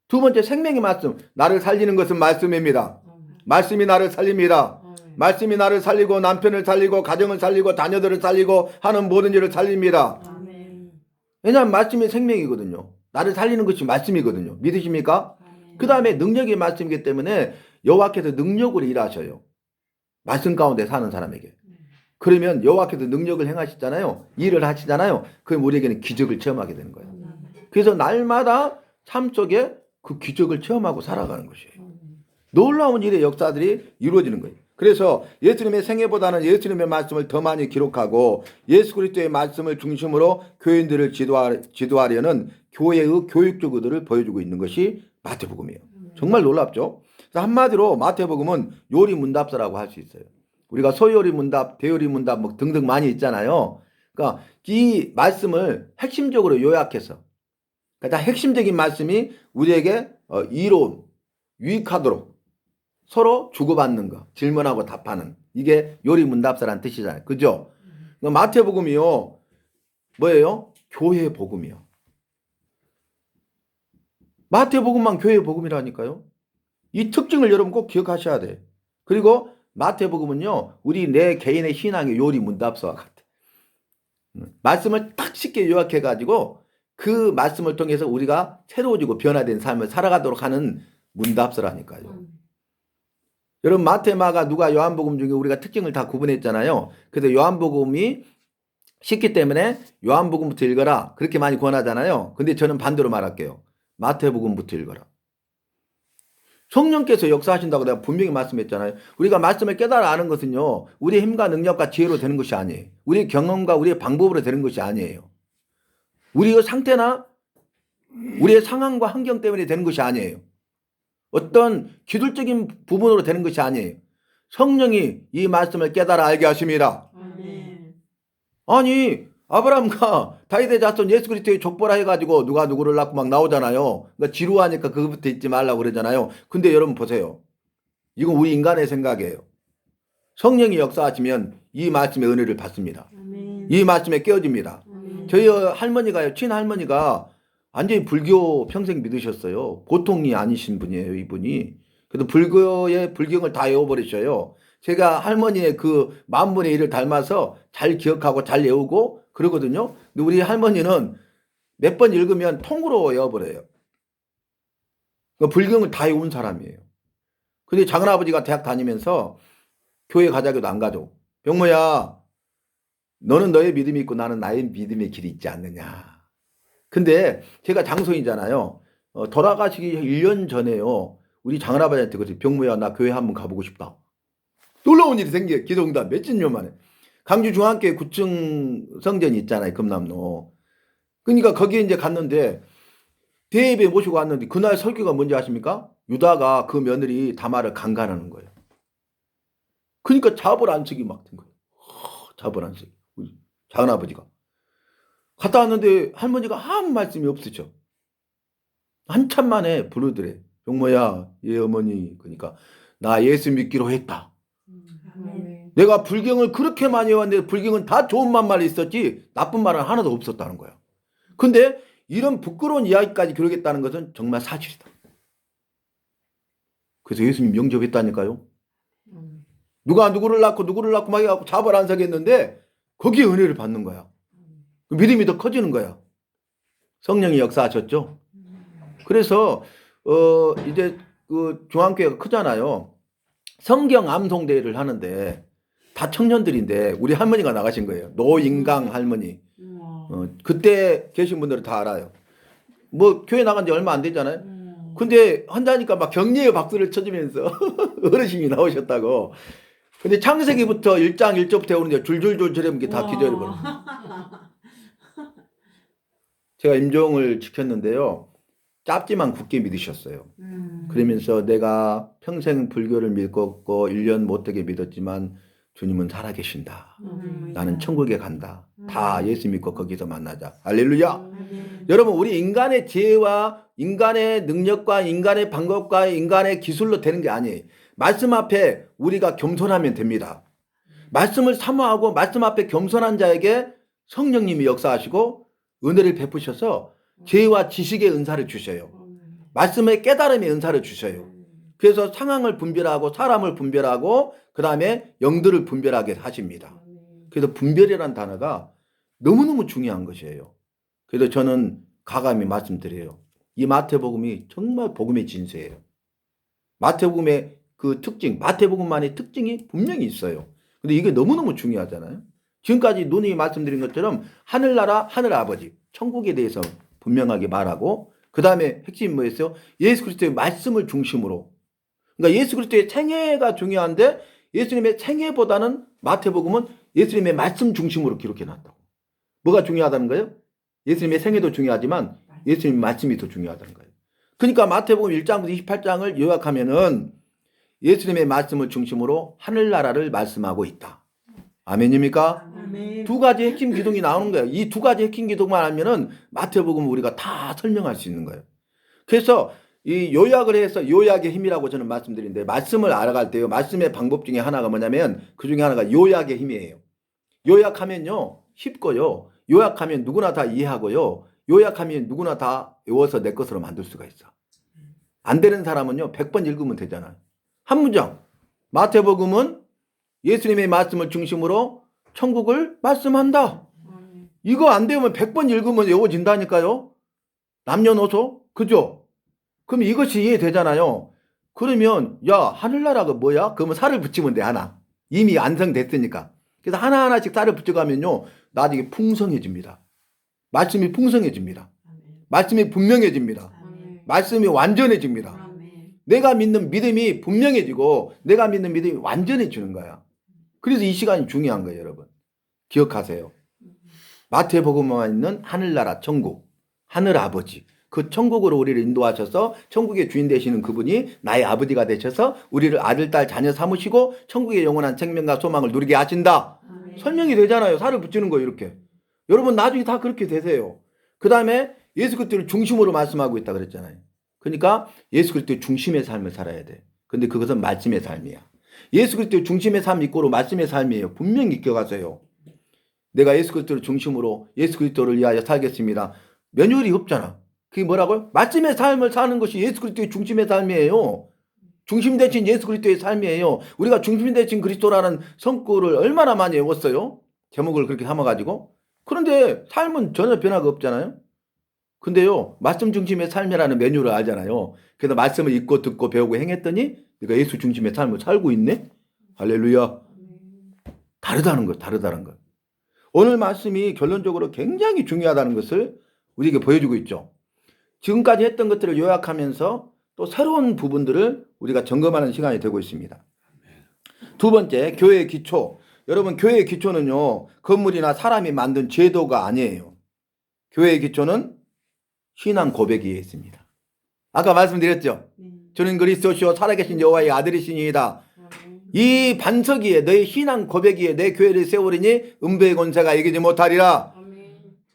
두 번째, 생명의 말씀. 나를 살리는 것은 말씀입니다. 말씀이 나를 살립니다. 말씀이 나를 살리고 남편을 살리고 가정을 살리고 자녀들을 살리고 하는 모든 일을 살립니다. 왜냐하면 말씀이 생명이거든요. 나를 살리는 것이 말씀이거든요. 믿으십니까? 그 다음에 능력이 말씀이기 때문에 여호와께서 능력으로 일하셔요. 말씀 가운데 사는 사람에게. 그러면 여호와께서 능력을 행하시잖아요. 일을 하시잖아요. 그럼 우리에게는 기적을 체험하게 되는 거예요. 그래서 날마다 삶 속에 그 기적을 체험하고 살아가는 것이에요. 놀라운 일의 역사들이 이루어지는 거예요. 그래서 예수님의 생애보다는 예수님의 말씀을 더 많이 기록하고 예수 그리스도의 말씀을 중심으로 교인들을 지도하려는 교회의 교육적 의도를 보여주고 있는 것이 마태복음이에요. 정말 놀랍죠? 한마디로 마태복음은 요리문답서라고 할 수 있어요. 우리가 소요리문답, 대요리문답 뭐 등등 많이 있잖아요. 그러니까 이 말씀을 핵심적으로 요약해서, 그러니까 핵심적인 말씀이 우리에게 이로운, 유익하도록 서로 주고받는 거, 질문하고 답하는, 이게 요리문답서라는 뜻이잖아요. 그죠? 마태복음이요, 뭐예요? 교회 복음이요. 마태복음만 교회 복음이라니까요. 이 특징을 여러분 꼭 기억하셔야 돼. 그리고 마태복음은요, 우리 내 개인의 신앙의 요리문답서와 같아. 말씀을 딱 쉽게 요약해가지고 그 말씀을 통해서 우리가 새로워지고 변화된 삶을 살아가도록 하는 문답서라니까요. 여러분, 마태, 마가, 누가, 요한복음 중에 우리가 특징을 다 구분했잖아요. 그래서 요한복음이 쉽기 때문에 요한복음부터 읽어라, 그렇게 많이 권하잖아요. 근데 저는 반대로 말할게요. 마태복음부터 읽어라. 성령께서 역사하신다고 내가 분명히 말씀했잖아요. 우리가 말씀을 깨달아 아는 것은요, 우리의 힘과 능력과 지혜로 되는 것이 아니에요. 우리의 경험과 우리의 방법으로 되는 것이 아니에요. 우리의 상태나 우리의 상황과 환경 때문에 되는 것이 아니에요. 어떤 기술적인 부분으로 되는 것이 아니에요. 성령이 이 말씀을 깨달아 알게 하십니다. 아니, 아브라함과 다윗의 자손 예수 그리스도의 족보라 해가지고 누가 누구를 낳고 막 나오잖아요. 그러니까 지루하니까 그것부터 잊지 말라고 그러잖아요. 근데 여러분 보세요. 이건 우리 인간의 생각이에요. 성령이 역사하시면 이 말씀의 은혜를 받습니다. 이 말씀에 깨어집니다. 저희 할머니가요, 친할머니가 완전히 불교 평생 믿으셨어요. 보통이 아니신 분이에요, 이분이. 그래도 불교의 불경을 다 외워버리셔요. 제가 할머니의 그 만분의 1을 닮아서 잘 기억하고 잘 외우고 그러거든요. 근데 우리 할머니는 몇 번 읽으면 통으로 외워버려요. 그러니까 불경을 다 외운 사람이에요. 근데 작은아버지가 대학 다니면서 교회 가자기도 안 가죠. 병모야, 너는 너의 믿음이 있고 나는 나의 믿음의 길이 있지 않느냐. 근데 제가 장소인잖아요. 돌아가시기 1년 전에요. 우리 작은아버지한테 그랬어요. 병모야, 나 교회 한번 가보고 싶다. 놀라운 일이 생겨요. 기도응답 몇십 년 만에. 강주 중앙교회 9층 성전이 있잖아요. 금남로. 그러니까 거기에 이제 갔는데 대예배 모시고 왔는데 그날 설교가 뭔지 아십니까? 유다가 그 며느리 다말을 강간하는 거예요. 그러니까 자벌안석이 막 된 거예요. 자벌안석. 우리 작은아버지가. 갔다 왔는데 할머니가 아무 말씀이 없으죠. 한참 만에 부르더래. 용모야, 예 어머니. 그러니까 나 예수 믿기로 했다. 내가 불경을 그렇게 많이 해왔는데 불경은 다 좋은 말만 있었지 나쁜 말은 하나도 없었다는 거야. 근데 이런 부끄러운 이야기까지 기록했다는 것은 정말 사실이다. 그래서 예수님 영접했다니까요. 누가 누구를 낳고 막 해갖고 자벌안석했는데 거기에 은혜를 받는 거야. 믿음이 더 커지는 거야. 성령이 역사하셨죠. 그래서 이제 그 중앙교회가 크잖아요. 성경 암송대회를 하는데 다 청년들인데 우리 할머니가 나가신 거예요. 노인강 할머니. 그때 계신 분들은 다 알아요. 뭐 교회 나간 지 얼마 안 됐잖아요. 근데 한다니까 막 격려의 박수를 쳐주면서 어르신이 나오셨다고. 근데 창세기부터 1장 1절부터 오는데 줄줄줄 저러면 다 기절해버려요. 제가 임종을 지켰는데요. 짧지만 굳게 믿으셨어요. 그러면서 내가 평생 불교를 믿었고 1년 못되게 믿었지만 주님은 살아계신다. 나는 천국에 간다. 다 예수 믿고 거기서 만나자. 할렐루야. 여러분 우리 인간의 지혜와 인간의 능력과 인간의 방법과 인간의 기술로 되는 게 아니에요. 말씀 앞에 우리가 겸손하면 됩니다. 말씀을 사모하고 말씀 앞에 겸손한 자에게 성령님이 역사하시고 은혜를 베푸셔서 지혜와 지식의 은사를 주셔요. 말씀의 깨달음의 은사를 주셔요. 그래서 상황을 분별하고 사람을 분별하고 그 다음에 영들을 분별하게 하십니다. 그래서 분별이라는 단어가 너무너무 중요한 것이에요. 그래서 저는 가감히 말씀드려요. 이 마태복음이 정말 복음의 진수예요. 마태복음의 그 특징, 마태복음만의 특징이 분명히 있어요. 근데 이게 너무너무 중요하잖아요. 지금까지 누님이 말씀드린 것처럼 하늘나라, 하늘아버지, 천국에 대해서 분명하게 말하고 그 다음에 핵심이 뭐였어요? 예수 그리스도의 말씀을 중심으로. 그러니까 예수 그리스도의 생애가 중요한데 예수님의 생애보다는 마태복음은 예수님의 말씀 중심으로 기록해놨다고. 뭐가 중요하다는 거예요? 예수님의 생애도 중요하지만 예수님의 말씀이 더 중요하다는 거예요. 그러니까 마태복음 1장부터 28장을 요약하면은 예수님의 말씀을 중심으로 하늘나라를 말씀하고 있다. 아멘입니까? 아멘. 두 가지 핵심 기둥이 나오는 거예요. 이 두 가지 핵심 기둥만 알면은 마태복음 우리가 다 설명할 수 있는 거예요. 그래서 이 요약을 해서 요약의 힘이라고 저는 말씀드리는데 말씀을 알아갈 때요. 말씀의 방법 중에 하나가 뭐냐면 그 중에 하나가 요약의 힘이에요. 요약하면요. 쉽고요. 요약하면 누구나 다 이해하고요. 요약하면 누구나 다 외워서 내 것으로 만들 수가 있어. 안 되는 사람은요. 100번 읽으면 되잖아요. 한 문장. 마태복음은 예수님의 말씀을 중심으로 천국을 말씀한다. 이거 안 되면 100번 읽으면 외워진다니까요. 남녀노소. 그죠? 그럼 이것이 이해되잖아요. 그러면 야 하늘나라가 뭐야? 그러면 살을 붙이면 돼 하나. 이미 완성됐으니까. 그래서 하나하나씩 살을 붙여가면요. 나중에 풍성해집니다. 말씀이 풍성해집니다. 말씀이 분명해집니다. 말씀이 완전해집니다. 내가 믿는 믿음이 분명해지고 내가 믿는 믿음이 완전해지는 거야. 그래서 이 시간이 중요한 거예요, 여러분. 기억하세요. 마태복음에 있는 하늘나라 천국, 하늘아버지. 그 천국으로 우리를 인도하셔서 천국의 주인 되시는 그분이 나의 아버지가 되셔서 우리를 아들, 딸, 자녀 삼으시고 천국의 영원한 생명과 소망을 누리게 하신다. 설명이 되잖아요. 살을 붙이는 거예요, 이렇게. 여러분 나중에 다 그렇게 되세요. 그 다음에 예수 그리스도를 중심으로 말씀하고 있다 그랬잖아요. 그러니까 예수 그리스도의 중심의 삶을 살아야 돼. 근데 그것은 말씀의 삶이야. 예수 그리스도의 중심의 삶 이꼬로 말씀의 삶이에요. 분명히 기억하세요. 내가 예수 그리스도를 중심으로 예수 그리스도를 위하여 살겠습니다. 매뉴얼이 없잖아. 그게 뭐라고요? 말씀의 삶을 사는 것이 예수 그리스도의 중심의 삶이에요. 중심 대신 예수 그리스도의 삶이에요. 우리가 중심 대신 그리스도라는 성구를 얼마나 많이 외웠어요? 제목을 그렇게 삼아가지고. 그런데 삶은 전혀 변화가 없잖아요. 근데요, 말씀 중심의 삶이라는 메뉴를 알잖아요. 그래서 말씀을 읽고 듣고 배우고 행했더니 내가 예수 중심의 삶을 살고 있네? 할렐루야. 다르다는 것, 다르다는 것. 오늘 말씀이 결론적으로 굉장히 중요하다는 것을 우리에게 보여주고 있죠. 지금까지 했던 것들을 요약하면서 또 새로운 부분들을 우리가 점검하는 시간이 되고 있습니다. 두 번째, 교회의 기초. 여러분, 교회의 기초는요, 건물이나 사람이 만든 제도가 아니에요. 교회의 기초는 신앙 고백 위에 있습니다. 아까 말씀드렸죠. 저는 그리스도시요 살아계신 여호와의 아들이시니이다. 이 반석 위에 너의 신앙 고백 위에 내 교회를 세우리니 음부의 권세가 이기지 못하리라.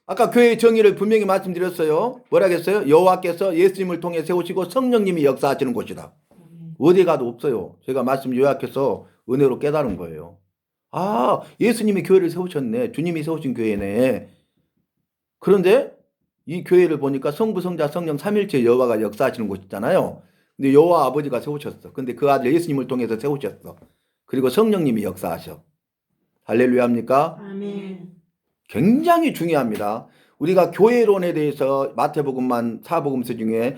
아까 교회의 정의를 분명히 말씀드렸어요. 뭐라겠어요? 여호와께서 예수님을 통해 세우시고 성령님이 역사하시는 곳이다. 어디 가도 없어요. 제가 말씀 요약해서 은혜로 깨달은 거예요. 아, 예수님이 교회를 세우셨네. 주님이 세우신 교회네. 그런데 이 교회를 보니까 성부, 성자, 성령 삼일체 여호와가 역사하시는 곳이잖아요. 근데 여호와 아버지가 세우셨어. 근데 그 아들 예수님을 통해서 세우셨어. 그리고 성령님이 역사하셔. 할렐루야 합니까? 아멘. 굉장히 중요합니다. 우리가 교회론에 대해서 마태복음만 4복음서 중에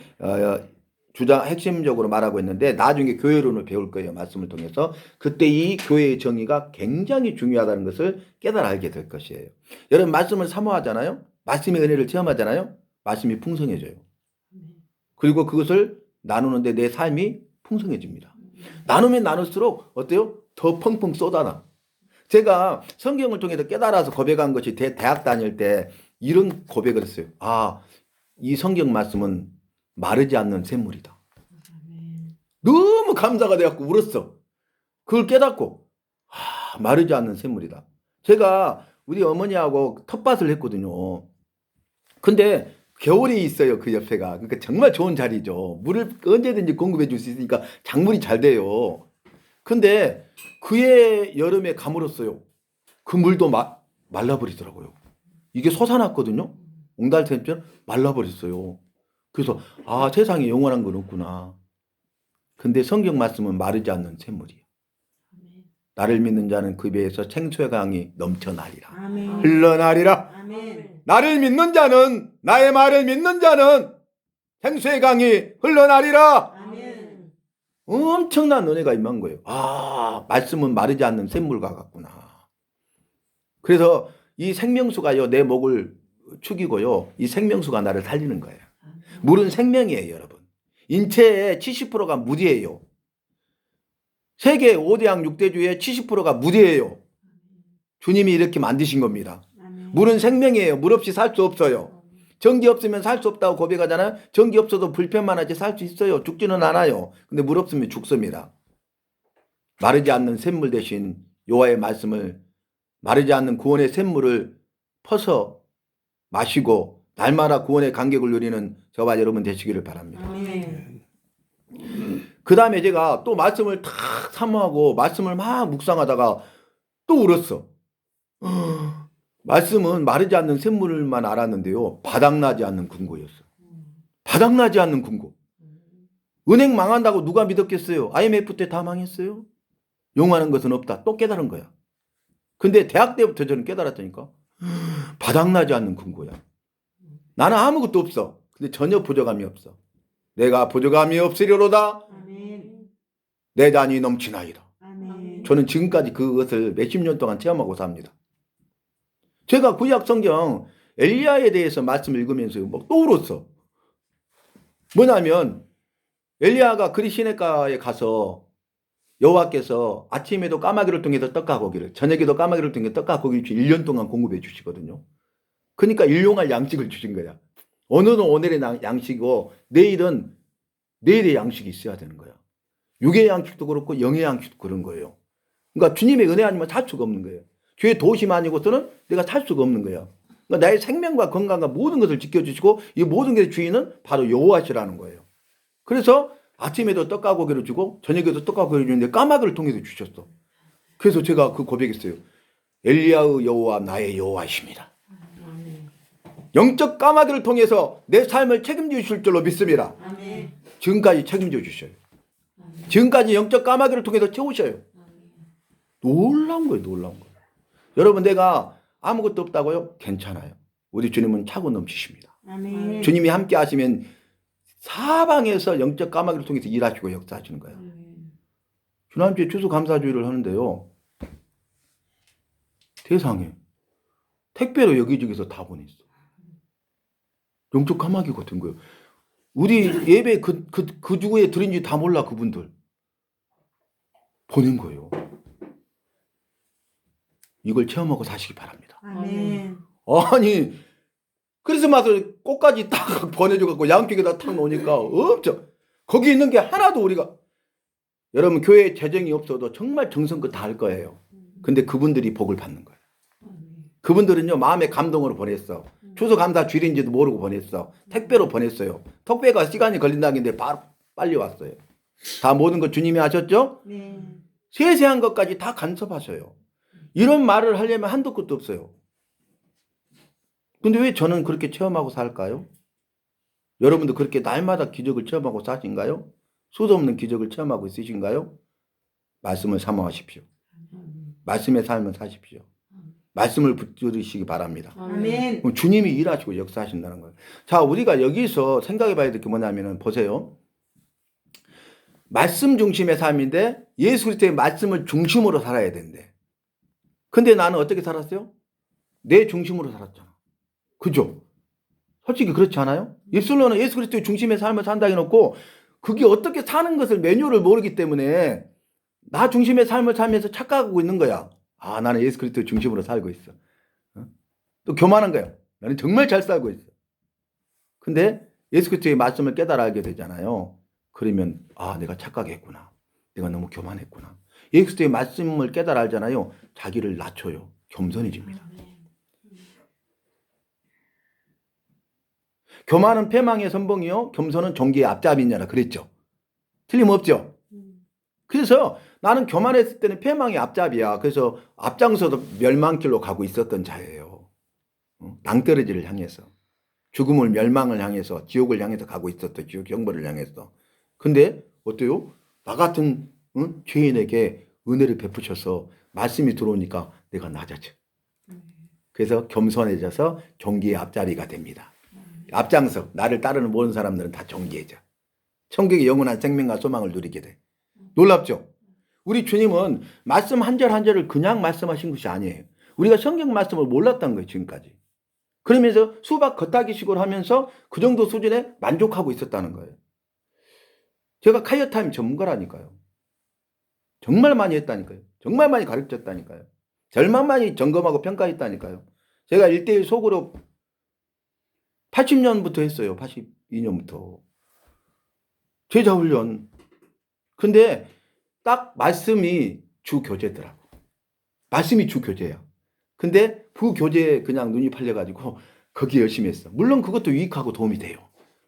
핵심적으로 말하고 있는데 나중에 교회론을 배울 거예요. 말씀을 통해서. 그때 이 교회의 정의가 굉장히 중요하다는 것을 깨달아 알게 될 것이에요. 여러분 말씀을 사모하잖아요. 말씀의 은혜를 체험하잖아요. 말씀이 풍성해져요. 그리고 그것을 나누는데 내 삶이 풍성해집니다. 나누면 나눌수록 어때요? 더 펑펑 쏟아나. 제가 성경을 통해서 깨달아서 고백한 것이 대학 다닐 때 이런 고백을 했어요. 아, 이 성경 말씀은 마르지 않는 샘물이다. 너무 감사가 돼갖고 울었어. 그걸 깨닫고 마르지 않는 샘물이다. 제가 우리 어머니하고 텃밭을 했거든요. 근데 겨울이 있어요. 그 옆에가. 그러니까 정말 좋은 자리죠. 물을 언제든지 공급해 줄 수 있으니까 작물이 잘 돼요. 근데 그해 여름에 가물었어요. 그 물도 말라버리더라고요. 이게 솟아났거든요. 옹달샘처럼 말라버렸어요. 그래서 아, 세상에 영원한 건 없구나. 근데 성경 말씀은 마르지 않는 샘물이에요. 나를 믿는 자는 그 배에서 생수의 강이 넘쳐나리라. 아멘. 흘러나리라. 아멘. 나를 믿는 자는, 나의 말을 믿는 자는 생수의 강이 흘러나리라. 아멘. 엄청난 은혜가 임한 거예요. 아, 말씀은 마르지 않는 샘물과 같구나. 그래서 이 생명수가요, 내 목을 축이고요, 이 생명수가 나를 살리는 거예요. 물은 생명이에요, 여러분. 인체의 70%가 물이에요. 세계 5대양 6대주의 70%가 물이에요. 주님이 이렇게 만드신 겁니다. 물은 생명이에요. 물 없이 살 수 없어요. 전기 없으면 살 수 없다고 고백하잖아요. 전기 없어도 불편만 하지 살 수 있어요. 죽지는 않아요. 근데 물 없으면 죽습니다. 마르지 않는 샘물 대신 여호와의 말씀을, 마르지 않는 구원의 샘물을 퍼서 마시고 날마다 구원의 간격을 누리는 저와 여러분 되시기를 바랍니다. 아멘. 그 다음에 제가 또 말씀을 탁 사모하고 말씀을 막 묵상하다가 또 울었어. 말씀은 마르지 않는 샘물만 알았는데요, 바닥나지 않는 금고였어. 바닥나지 않는 금고. 은행 망한다고 누가 믿었겠어요? IMF 때 다 망했어요. 용하는 것은 없다. 또 깨달은 거야. 근데 대학 때부터 저는 깨달았다니까. 바닥나지 않는 금고야. 나는 아무것도 없어. 근데 전혀 부족함이 없어. 내가 부족함이 없으리로다. 아멘. 내 잔이 넘치나이다. 아멘. 저는 지금까지 그것을 몇십 년 동안 체험하고 삽니다. 제가 구약 성경 엘리야에 대해서 말씀을 읽으면서 막 또 울었어. 뭐냐면 엘리야가 그리 시내가에 가서 여호와께서 아침에도 까마귀를 통해서 떡과 고기를, 저녁에도 까마귀를 통해 떡과 고기를 1년 동안 공급해 주시거든요. 그러니까 일용할 양식을 주신 거야. 오늘은 오늘의 양식이고 내일은 내일의 양식이 있어야 되는 거야. 육의 양식도 그렇고 영의 양식도 그런 거예요. 그러니까 주님의 은혜 아니면 살 수가 없는 거예요. 주의 도심 아니고서는 내가 살 수가 없는 거야. 그러니까 나의 생명과 건강과 모든 것을 지켜주시고 이 모든 것의 주인은 바로 여호와시라는 거예요. 그래서 아침에도 떡과 고기를 주고 저녁에도 떡과 고기를 주는데 까마귀를 통해서 주셨어. 그래서 제가 그 고백했어요. 엘리야의 여호와 나의 여호와이십니다. 영적 까마귀를 통해서 내 삶을 책임져 주실 줄로 믿습니다. 아멘. 지금까지 책임져 주셔요. 아멘. 지금까지 영적 까마귀를 통해서 채우셔요. 아멘. 놀라운 거예요. 놀라운 거예요. 여러분 내가 아무것도 없다고요? 괜찮아요. 우리 주님은 차고 넘치십니다. 아멘. 주님이 함께 하시면 사방에서 영적 까마귀를 통해서 일하시고 역사하시는 거예요. 아멘. 지난주에 추수감사주의를 하는데요. 세상에 택배로 여기저기서 다 보냈어. 영적 까마귀 같은 거예요. 우리 예배 그 주에 드린지 다 몰라 그분들. 보낸 거예요. 이걸 체험하고 사시기 바랍니다. 아멘. 아니 크리스마스 꽃까지 딱 보내줘갖고 양쪽에다 탁 놓으니까 없죠. 거기 있는 게 하나도 우리가 여러분 교회에 재정이 없어도 정말 정성껏 다 할 거예요. 근데 그분들이 복을 받는 거예요. 아멘. 그분들은요 마음의 감동으로 보냈어. 추수감사 주일인지도 모르고 보냈어. 택배로 보냈어요. 택배가 시간이 걸린다는 게 바로 빨리 왔어요. 다 모든 거 주님이 하셨죠? 네. 세세한 것까지 다 간섭하셔요. 이런 말을 하려면 한도 끝도 없어요. 근데 왜 저는 그렇게 체험하고 살까요? 여러분도 그렇게 날마다 기적을 체험하고 사신가요? 수도 없는 기적을 체험하고 있으신가요? 말씀을 사모하십시오. 아멘. 말씀의 삶을 사십시오. 말씀을 붙들으시기 바랍니다. 아멘. 그럼 주님이 일하시고 역사하신다는 거예요. 자, 우리가 여기서 생각해 봐야 될 게 뭐냐면은 보세요. 말씀 중심의 삶인데 예수 그리스도의 말씀을 중심으로 살아야 된대. 근데 나는 어떻게 살았어요? 내 중심으로 살았잖아. 그죠? 솔직히 그렇지 않아요? 입술로는 예수 그리스도의 중심의 삶을 산다 해놓고 그게 어떻게 사는 것을 매뉴얼을 모르기 때문에 나 중심의 삶을 살면서 착각하고 있는 거야. 아, 나는 예수 그리스도의 중심으로 살고 있어. 또 교만한 거야. 나는 정말 잘 살고 있어. 근데 예수 그리스도의 말씀을 깨달아 알게 되잖아요. 그러면 아, 내가 착각했구나. 내가 너무 교만했구나. 예수 그리스도의 말씀을 깨달아 알잖아요. 자기를 낮춰요. 겸손해집니다. 교만은 패망의 선봉이요. 겸손은 종기의 앞잡이냐라 그랬죠. 틀림없죠. 그래서 나는 교만했을 때는 패망의 앞잡이야. 그래서 앞장서서 멸망길로 가고 있었던 자예요. 낭떠러지를 향해서. 죽음을 멸망을 향해서 지옥을 향해서 가고 있었던 지옥 형벌을 향해서. 근데 어때요? 나 같은 죄인에게 은혜를 베푸셔서 말씀이 들어오니까 내가 낮아져. 그래서 겸손해져서 종기의 앞잡이가 됩니다. 앞장서 나를 따르는 모든 사람들은 다 종기해져. 천국의 영원한 생명과 소망을 누리게 돼. 놀랍죠? 우리 주님은 말씀 한 절 한 절을 그냥 말씀하신 것이 아니에요. 우리가 성경 말씀을 몰랐던 거예요, 지금까지. 그러면서 수박 겉핥기식으로 하면서 그 정도 수준에 만족하고 있었다는 거예요. 제가 카이어타임 전문가라니까요. 정말 많이 했다니까요. 정말 많이 가르쳤다니까요. 절만 많이 점검하고 평가했다니까요. 제가 1:1 소그룹 80년부터 했어요. 82년부터. 제자훈련. 근데 딱 말씀이 주 교재더라고. 말씀이 주 교재야. 근데 부교재에 그냥 눈이 팔려가지고 거기 열심히 했어. 물론 그것도 유익하고 도움이 돼요.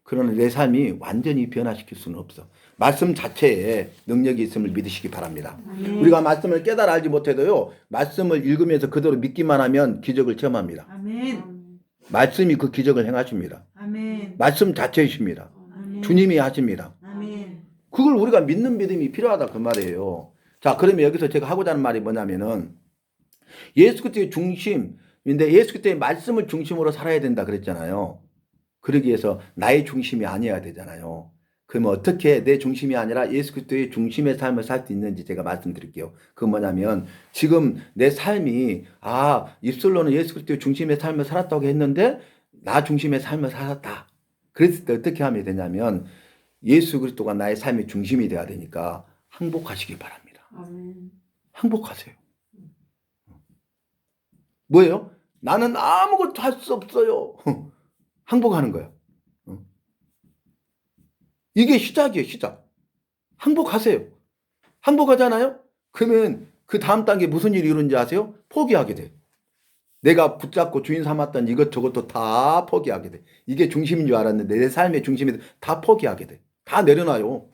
그러나 내 삶이 완전히 변화시킬 수는 없어. 말씀 자체에 능력이 있음을 믿으시기 바랍니다. 우리가 말씀을 깨달아 알지 못해도요. 말씀을 읽으면서 그대로 믿기만 하면 기적을 체험합니다. 아멘. 말씀이 그 기적을 행하십니다. 아멘. 말씀 자체이십니다. 아멘. 주님이 하십니다. 아멘. 그걸 우리가 믿는 믿음이 필요하다 그 말이에요. 자, 그러면 여기서 제가 하고자 하는 말이 뭐냐면은 예수 그리스도의 중심인데 예수 그리스도의 말씀을 중심으로 살아야 된다 그랬잖아요. 그러기 위해서 나의 중심이 아니어야 되잖아요. 그러면 어떻게 내 중심이 아니라 예수 그리스도의 중심의 삶을 살 수 있는지 제가 말씀드릴게요. 그건 뭐냐면 지금 내 삶이 입술로는 예수 그리스도의 중심의 삶을 살았다고 했는데 나 중심의 삶을 살았다. 그랬을 때 어떻게 하면 되냐면 예수 그리스도가 나의 삶의 중심이 돼야 되니까 항복하시기 바랍니다. 아멘. 항복하세요. 뭐예요? 나는 아무것도 할 수 없어요. 항복하는 거야. 이게 시작이에요, 시작. 항복하세요. 항복하잖아요? 그러면 그 다음 단계 무슨 일이 이루는지 아세요? 포기하게 돼. 내가 붙잡고 주인 삼았던 이것저것도 다 포기하게 돼. 이게 중심인 줄 알았는데 내 삶의 중심이 다 포기하게 돼. 다 내려놔요.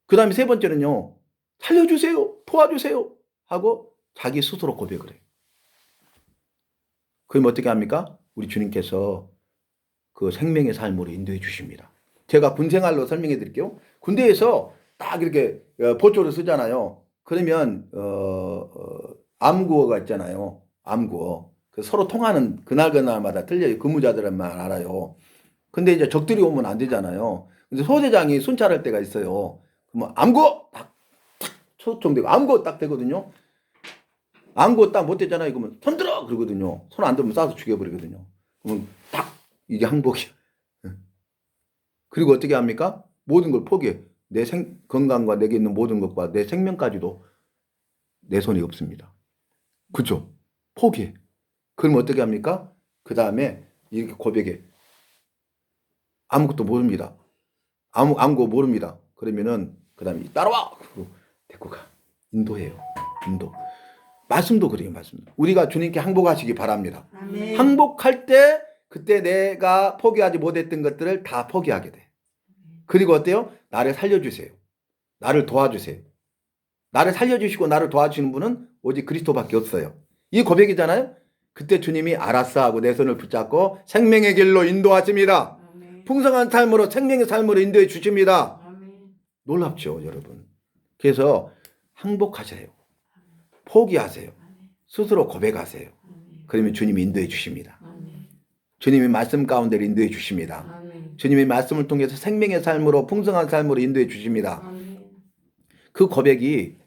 그 다음에 세 번째는요. 살려주세요. 도와주세요. 하고 자기 스스로 고백을 해요. 그럼 어떻게 합니까? 우리 주님께서 그 생명의 삶으로 인도해 주십니다. 제가 군 생활로 설명해 드릴게요. 군대에서 딱 이렇게 보초를 쓰잖아요. 그러면 암구어가 있잖아요. 암구어. 그 서로 통하는 그날마다 틀려요. 근무자들만 알아요. 근데 이제 적들이 오면 안 되잖아요. 근데 소대장이 순찰할 때가 있어요. 그러면 암구어 딱 초청되고 암구어 딱 되거든요. 암구어 딱 못 됐잖아요. 그러면 손 들어 그러거든요. 손 안 들면 쏴서 죽여버리거든요. 그러면 딱 이게 항복이야. 그리고 어떻게 합니까? 모든 걸 포기해. 내 건강과 내게 있는 모든 것과 내 생명까지도 내 손이 없습니다. 그죠? 포기해. 그럼 어떻게 합니까? 그 다음에 이렇게 고백해. 아무것도 모릅니다. 아무거 모릅니다. 그러면은 그 다음에 따라와! 그리고 데리고 가. 인도해요. 인도. 말씀도 그래요. 말씀도. 우리가 주님께 항복하시기 바랍니다. 아멘. 항복할 때 그때 내가 포기하지 못했던 것들을 다 포기하게 돼. 그리고 어때요? 나를 살려주세요. 나를 도와주세요. 나를 살려주시고 나를 도와주시는 분은 오직 그리스도밖에 없어요. 이 고백이잖아요. 그때 주님이 알았어 하고 내 손을 붙잡고 생명의 길로 인도하십니다. 아멘. 풍성한 삶으로 생명의 삶으로 인도해 주십니다. 아멘. 놀랍죠, 여러분. 그래서 항복하세요. 포기하세요. 스스로 고백하세요. 아멘. 그러면 주님이 인도해 주십니다. 아멘. 주님의 말씀 가운데를 인도해 주십니다. 아멘. 주님의 말씀을 통해서 생명의 삶으로 풍성한 삶으로 인도해 주십니다. 아멘. 그 고백이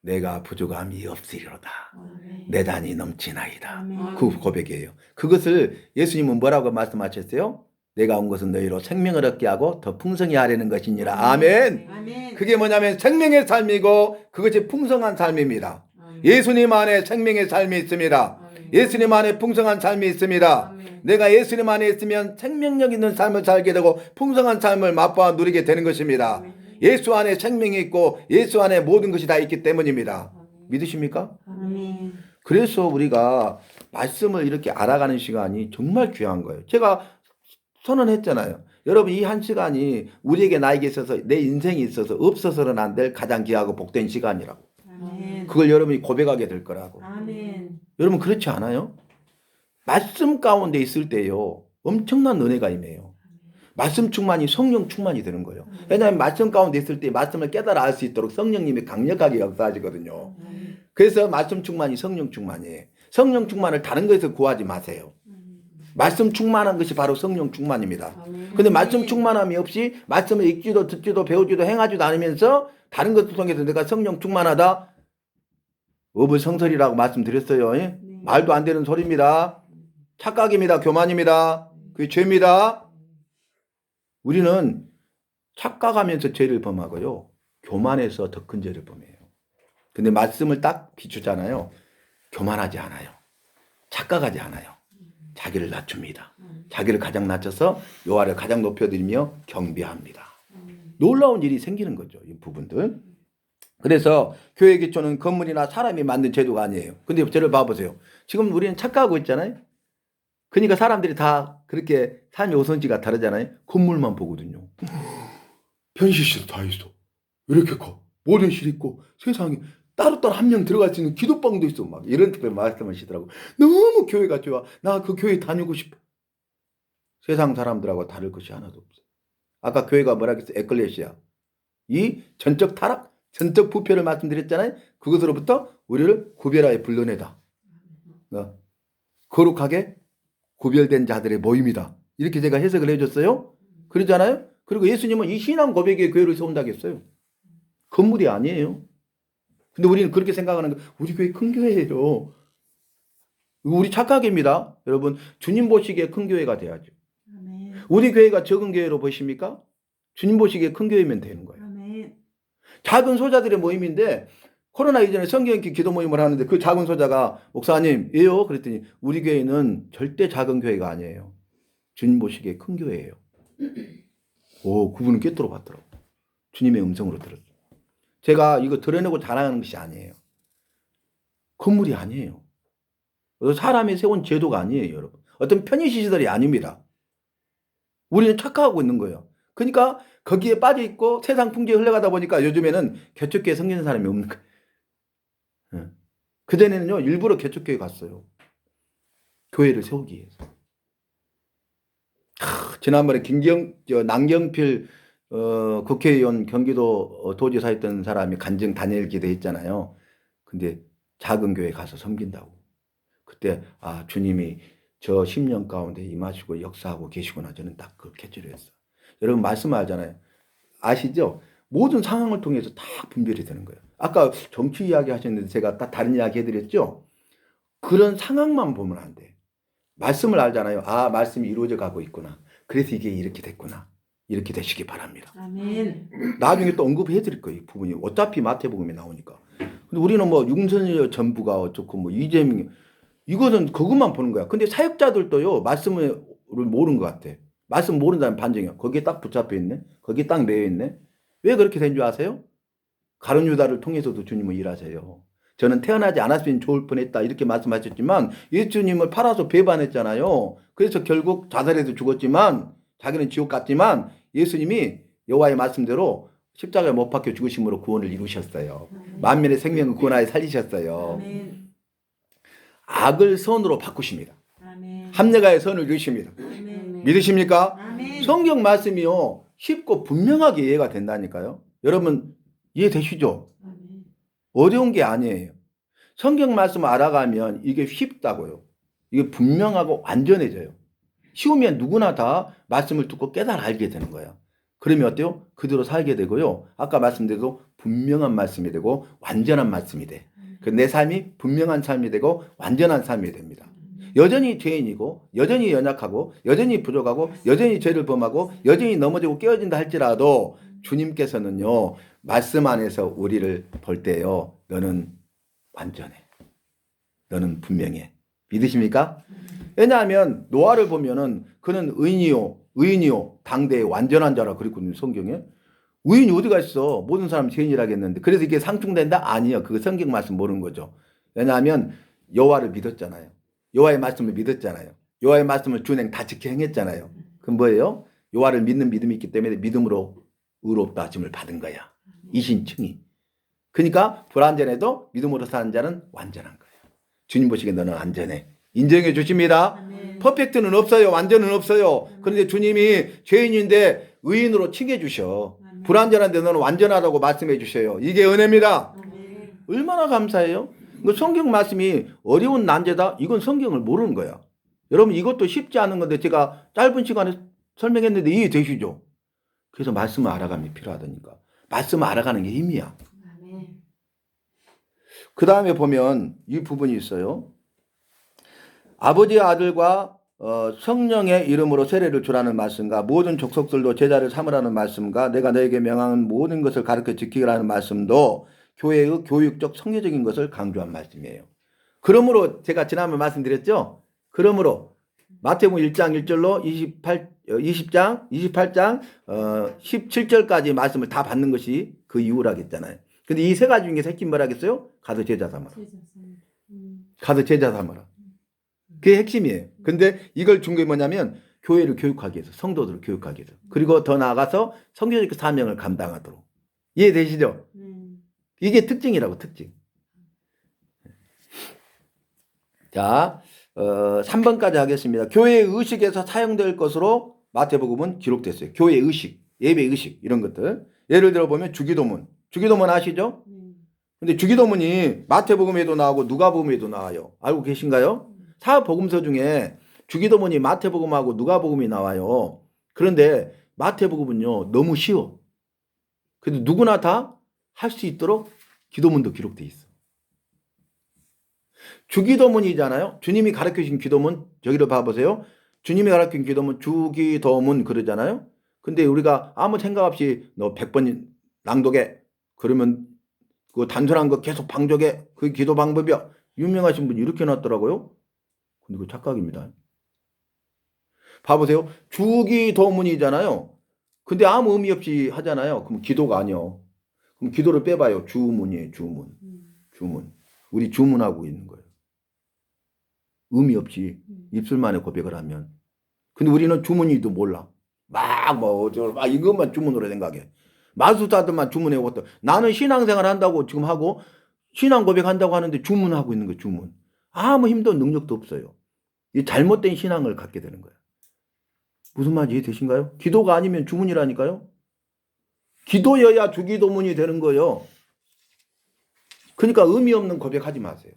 내가 부족함이 없으리로다. 아멘. 내 단이 넘치나이다. 아멘. 그 고백이에요. 그것을 예수님은 뭐라고 말씀하셨어요? 내가 온 것은 너희로 생명을 얻게 하고 더 풍성히 하려는 것이니라. 아멘. 아멘. 그게 뭐냐면 생명의 삶이고 그것이 풍성한 삶입니다. 아멘. 예수님 안에 생명의 삶이 있습니다. 아멘. 예수님 안에 풍성한 삶이 있습니다. 아멘. 내가 예수님 안에 있으면 생명력 있는 삶을 살게 되고 풍성한 삶을 맛보아 누리게 되는 것입니다. 아멘. 예수 안에 생명이 있고 예수 안에 모든 것이 다 있기 때문입니다. 아멘. 믿으십니까? 아멘. 그래서 우리가 말씀을 이렇게 알아가는 시간이 정말 귀한 거예요. 제가 선언했잖아요. 여러분 이 한 시간이 우리에게 나에게 있어서 내 인생에 있어서 없어서는 안 될 가장 귀하고 복된 시간이라고. 아멘. 그걸 여러분이 고백하게 될 거라고. 아멘. 여러분 그렇지 않아요? 말씀 가운데 있을 때요. 엄청난 은혜가 임해요. 말씀 충만이 성령 충만이 되는 거예요. 왜냐하면 말씀 가운데 있을 때 말씀을 깨달아 알 수 있도록 성령님이 강력하게 역사하시거든요. 아멘. 그래서 말씀 충만이 성령 충만이에요. 성령 충만을 다른 것에서 구하지 마세요. 말씀 충만한 것이 바로 성령 충만입니다. 아멘. 근데 말씀 충만함이 없이 말씀을 읽지도 듣지도 배우지도 행하지도 않으면서 다른 것을 통해서 내가 성령 충만하다. 어불성설이라고 말씀드렸어요. 예? 말도 안 되는 소리입니다. 착각입니다. 교만입니다. 그게 죄입니다. 우리는 착각하면서 죄를 범하고요. 교만해서 더 큰 죄를 범해요. 근데 말씀을 딱 비추잖아요. 교만하지 않아요. 착각하지 않아요. 자기를 낮춥니다. 자기를 가장 낮춰서 여호와를 가장 높여드리며 경배합니다. 놀라운 일이 생기는 거죠. 이 부분들. 그래서 교회 기초는 건물이나 사람이 만든 제도가 아니에요. 근데 저를 봐보세요. 지금 우리는 착각하고 있잖아요. 그러니까 사람들이 다 그렇게 삶의 우선지가 다르잖아요. 건물만 보거든요. 편식실도 다 있어. 이렇게 커. 모든 실 있고 세상에 따로따로 한 명 들어갈 수 있는 기도방도 있어. 막 이런 특별 말씀하시더라고. 너무 교회가 좋아. 나 그 교회 다니고 싶어. 세상 사람들하고 다를 것이 하나도 없어. 아까 교회가 뭐라 그랬어? 에클레시아. 이 전적 타락, 전적 부패를 말씀드렸잖아요. 그것으로부터 우리를 구별하여 불러내다. 거룩하게 구별된 자들의 모임이다. 이렇게 제가 해석을 해줬어요. 그러잖아요. 그리고 예수님은 이 신앙 고백의 교회를 세운다고 했어요. 건물이 아니에요. 근데 우리는 그렇게 생각하는 거, 우리 교회 큰 교회예요. 우리 착각입니다. 여러분, 주님 보시기에 큰 교회가 돼야죠. 아멘. 우리 교회가 적은 교회로 보십니까? 주님 보시기에 큰 교회면 되는 거예요. 아멘. 작은 소자들의 모임인데 코로나 이전에 성경읽기 기도 모임을 하는데 그 작은 소자가 목사님 왜요? 그랬더니 우리 교회는 절대 작은 교회가 아니에요. 주님 보시기에 큰 교회예요. 오, 그분은 꿰뚫어 봤더라고. 주님의 음성으로 들었어요. 제가 이거 드러내고 자랑하는 것이 아니에요. 건물이 아니에요. 사람이 세운 제도가 아니에요, 여러분. 어떤 편의시설이 아닙니다. 우리는 착각하고 있는 거예요. 그러니까 거기에 빠져 있고 세상 풍조에 흘러가다 보니까 요즘에는 개척교회 섬기는 사람이 없는 거예요. 그전에는요, 일부러 개척교회 갔어요. 교회를 세우기 위해서. 지난번에 남경필 국회의원 경기도 도지사 했던 사람이 간증 단일 기도 했잖아요. 근데 작은 교회 가서 섬긴다고. 그때 주님이 저 10년 가운데 임하시고 역사하고 계시구나. 저는 딱 그 캐치를 했어. 여러분 말씀하잖아요. 아시죠? 모든 상황을 통해서 다 분별이 되는 거예요. 아까 정치 이야기 하셨는데 제가 딱 다른 이야기 해드렸죠? 그런 상황만 보면 안 돼. 말씀을 알잖아요. 말씀이 이루어져 가고 있구나. 그래서 이게 이렇게 됐구나. 이렇게 되시기 바랍니다. 아멘. 나중에 또 언급해 드릴 거예요. 이 부분이. 어차피 마태복음에 나오니까. 근데 우리는 뭐 윤석열 정부가 어쩌고 뭐 이재명 이거는 그것만 보는 거야. 근데 사역자들도요. 말씀을 모르는 것 같아. 말씀 모른다는 반증이야. 거기에 딱 붙잡혀 있네. 거기에 딱 매여 있네. 왜 그렇게 된 줄 아세요? 가룟 유다를 통해서도 주님은 일하세요. 저는 태어나지 않았으면 좋을 뻔했다 이렇게 말씀하셨지만 예수님을 팔아서 배반했잖아요. 그래서 결국 자살해서 죽었지만 자기는 지옥 갔지만 예수님이 여호와의 말씀대로 십자가에 못 박혀 죽으심으로 구원을 이루셨어요. 만민의 생명을 구원하여 살리셨어요. 아멘. 악을 선으로 바꾸십니다. 아멘. 합력하여 선을 이루십니다. 아멘. 믿으십니까? 아멘. 성경 말씀이요 쉽고 분명하게 이해가 된다니까요. 여러분 이해되시죠? 아멘. 어려운 게 아니에요. 성경 말씀을 알아가면 이게 쉽다고요. 이게 분명하고 완전해져요. 쉬우면 누구나 다 말씀을 듣고 깨달아 알게 되는 거예요. 그러면 어때요? 그대로 살게 되고요. 아까 말씀드린 분명한 말씀이 되고 완전한 말씀이 돼. 내 삶이 분명한 삶이 되고 완전한 삶이 됩니다. 여전히 죄인이고 여전히 연약하고 여전히 부족하고 여전히 죄를 범하고 여전히 넘어지고 깨어진다 할지라도 주님께서는요. 말씀 안에서 우리를 볼 때요. 너는 완전해. 너는 분명해. 믿으십니까? 왜냐하면 노아를 보면은 그는 의인이요 당대의 완전한 자라 그랬거든요. 성경에. 의인이 어디가 있어. 모든 사람 죄인이라고 했는데 그래서 이게 상충된다? 아니요. 그거 성경 말씀 모르는 거죠. 왜냐하면 여호와를 믿었잖아요. 여호와의 말씀을 믿었잖아요. 여호와의 말씀을 준행 다 지켜 행했잖아요. 그건 뭐예요? 여호와를 믿는 믿음이 있기 때문에 믿음으로 의롭다 하심을 받은 거야. 이신층이. 그러니까 불완전해도 믿음으로 사는 자는 완전한 거예요. 주님 보시기에 너는 안전해. 인정해 주십니다. 아멘. 퍼펙트는 없어요. 완전은 없어요. 그런데 주님이 죄인인데 의인으로 칭해 주셔. 아멘. 불완전한데 너는 완전하다고 말씀해 주셔요. 이게 은혜입니다. 아멘. 얼마나 감사해요. 그 성경 말씀이 어려운 난제다. 이건 성경을 모르는 거야. 여러분 이것도 쉽지 않은 건데 제가 짧은 시간에 설명했는데 이해되시죠? 그래서 말씀을 알아가는 게 필요하다니까. 말씀을 알아가는 게 힘이야. 아멘. 그 다음에 보면 이 부분이 있어요. 아버지의 아들과 성령의 이름으로 세례를 주라는 말씀과 모든 족속들도 제자를 삼으라는 말씀과 내가 너에게 명하는 모든 것을 가르쳐 지키라는 말씀도 교회의 교육적 성교적인 것을 강조한 말씀이에요. 그러므로 제가 지난번에 말씀드렸죠. 그러므로 마태복음 1장 1절로 28장 17절까지 말씀을 다 받는 것이 그 이유라고 했잖아요. 근데 이 세 가지 중에 새끼 뭐라겠어요? 가서 제자 삼아라. 가서 제자 삼아라. 그게 핵심이에요. 근데 이걸 준 게 뭐냐면 교회를 교육하기 위해서, 성도들을 교육하기 위해서. 그리고 더 나아가서 성교적 사명을 감당하도록. 이해되시죠? 이게 특징이라고, 특징. 자, 3번까지 하겠습니다. 교회 의식에서 사용될 것으로 마태복음은 기록됐어요. 교회 의식, 예배 의식 이런 것들. 예를 들어 보면 주기도문. 주기도문 아시죠? 근데 주기도문이 마태복음에도 나오고 누가복음에도 나와요. 알고 계신가요? 사복음서 중에 주기도문이 마태복음하고 누가복음이 나와요. 그런데 마태복음은요 너무 쉬워. 근데 누구나 다 할 수 있도록 기도문도 기록돼 있어. 주기도문이잖아요. 주님이 가르쳐주신 기도문 저기를 봐보세요. 주님이 가르친 기도문 주기도문 그러잖아요. 근데 우리가 아무 생각 없이 너 100번 낭독해. 그러면 그 단순한 거 계속 방적해. 그 기도 방법이야. 유명하신 분이 이렇게 놨더라고요. 근데 그 착각입니다. 봐보세요. 주기도문이잖아요. 근데 아무 의미 없이 하잖아요. 그럼 기도가 아니요. 그럼 기도를 빼봐요. 주문이에요. 주문. 주문. 우리 주문하고 있는 거예요. 의미 없이 입술만에 고백을 하면. 근데 우리는 주문이도 몰라. 막 이것만 주문으로 생각해. 마술사들만 주문해오고 나는 신앙생활 한다고 지금 하고 신앙 고백한다고 하는데 주문하고 있는 거예요. 주문. 아무 힘도 능력도 없어요. 이 잘못된 신앙을 갖게 되는 거예요. 무슨 말인지 이해되신가요? 기도가 아니면 주문이라니까요. 기도여야 주기도문이 되는 거예요. 그러니까 의미 없는 고백하지 마세요.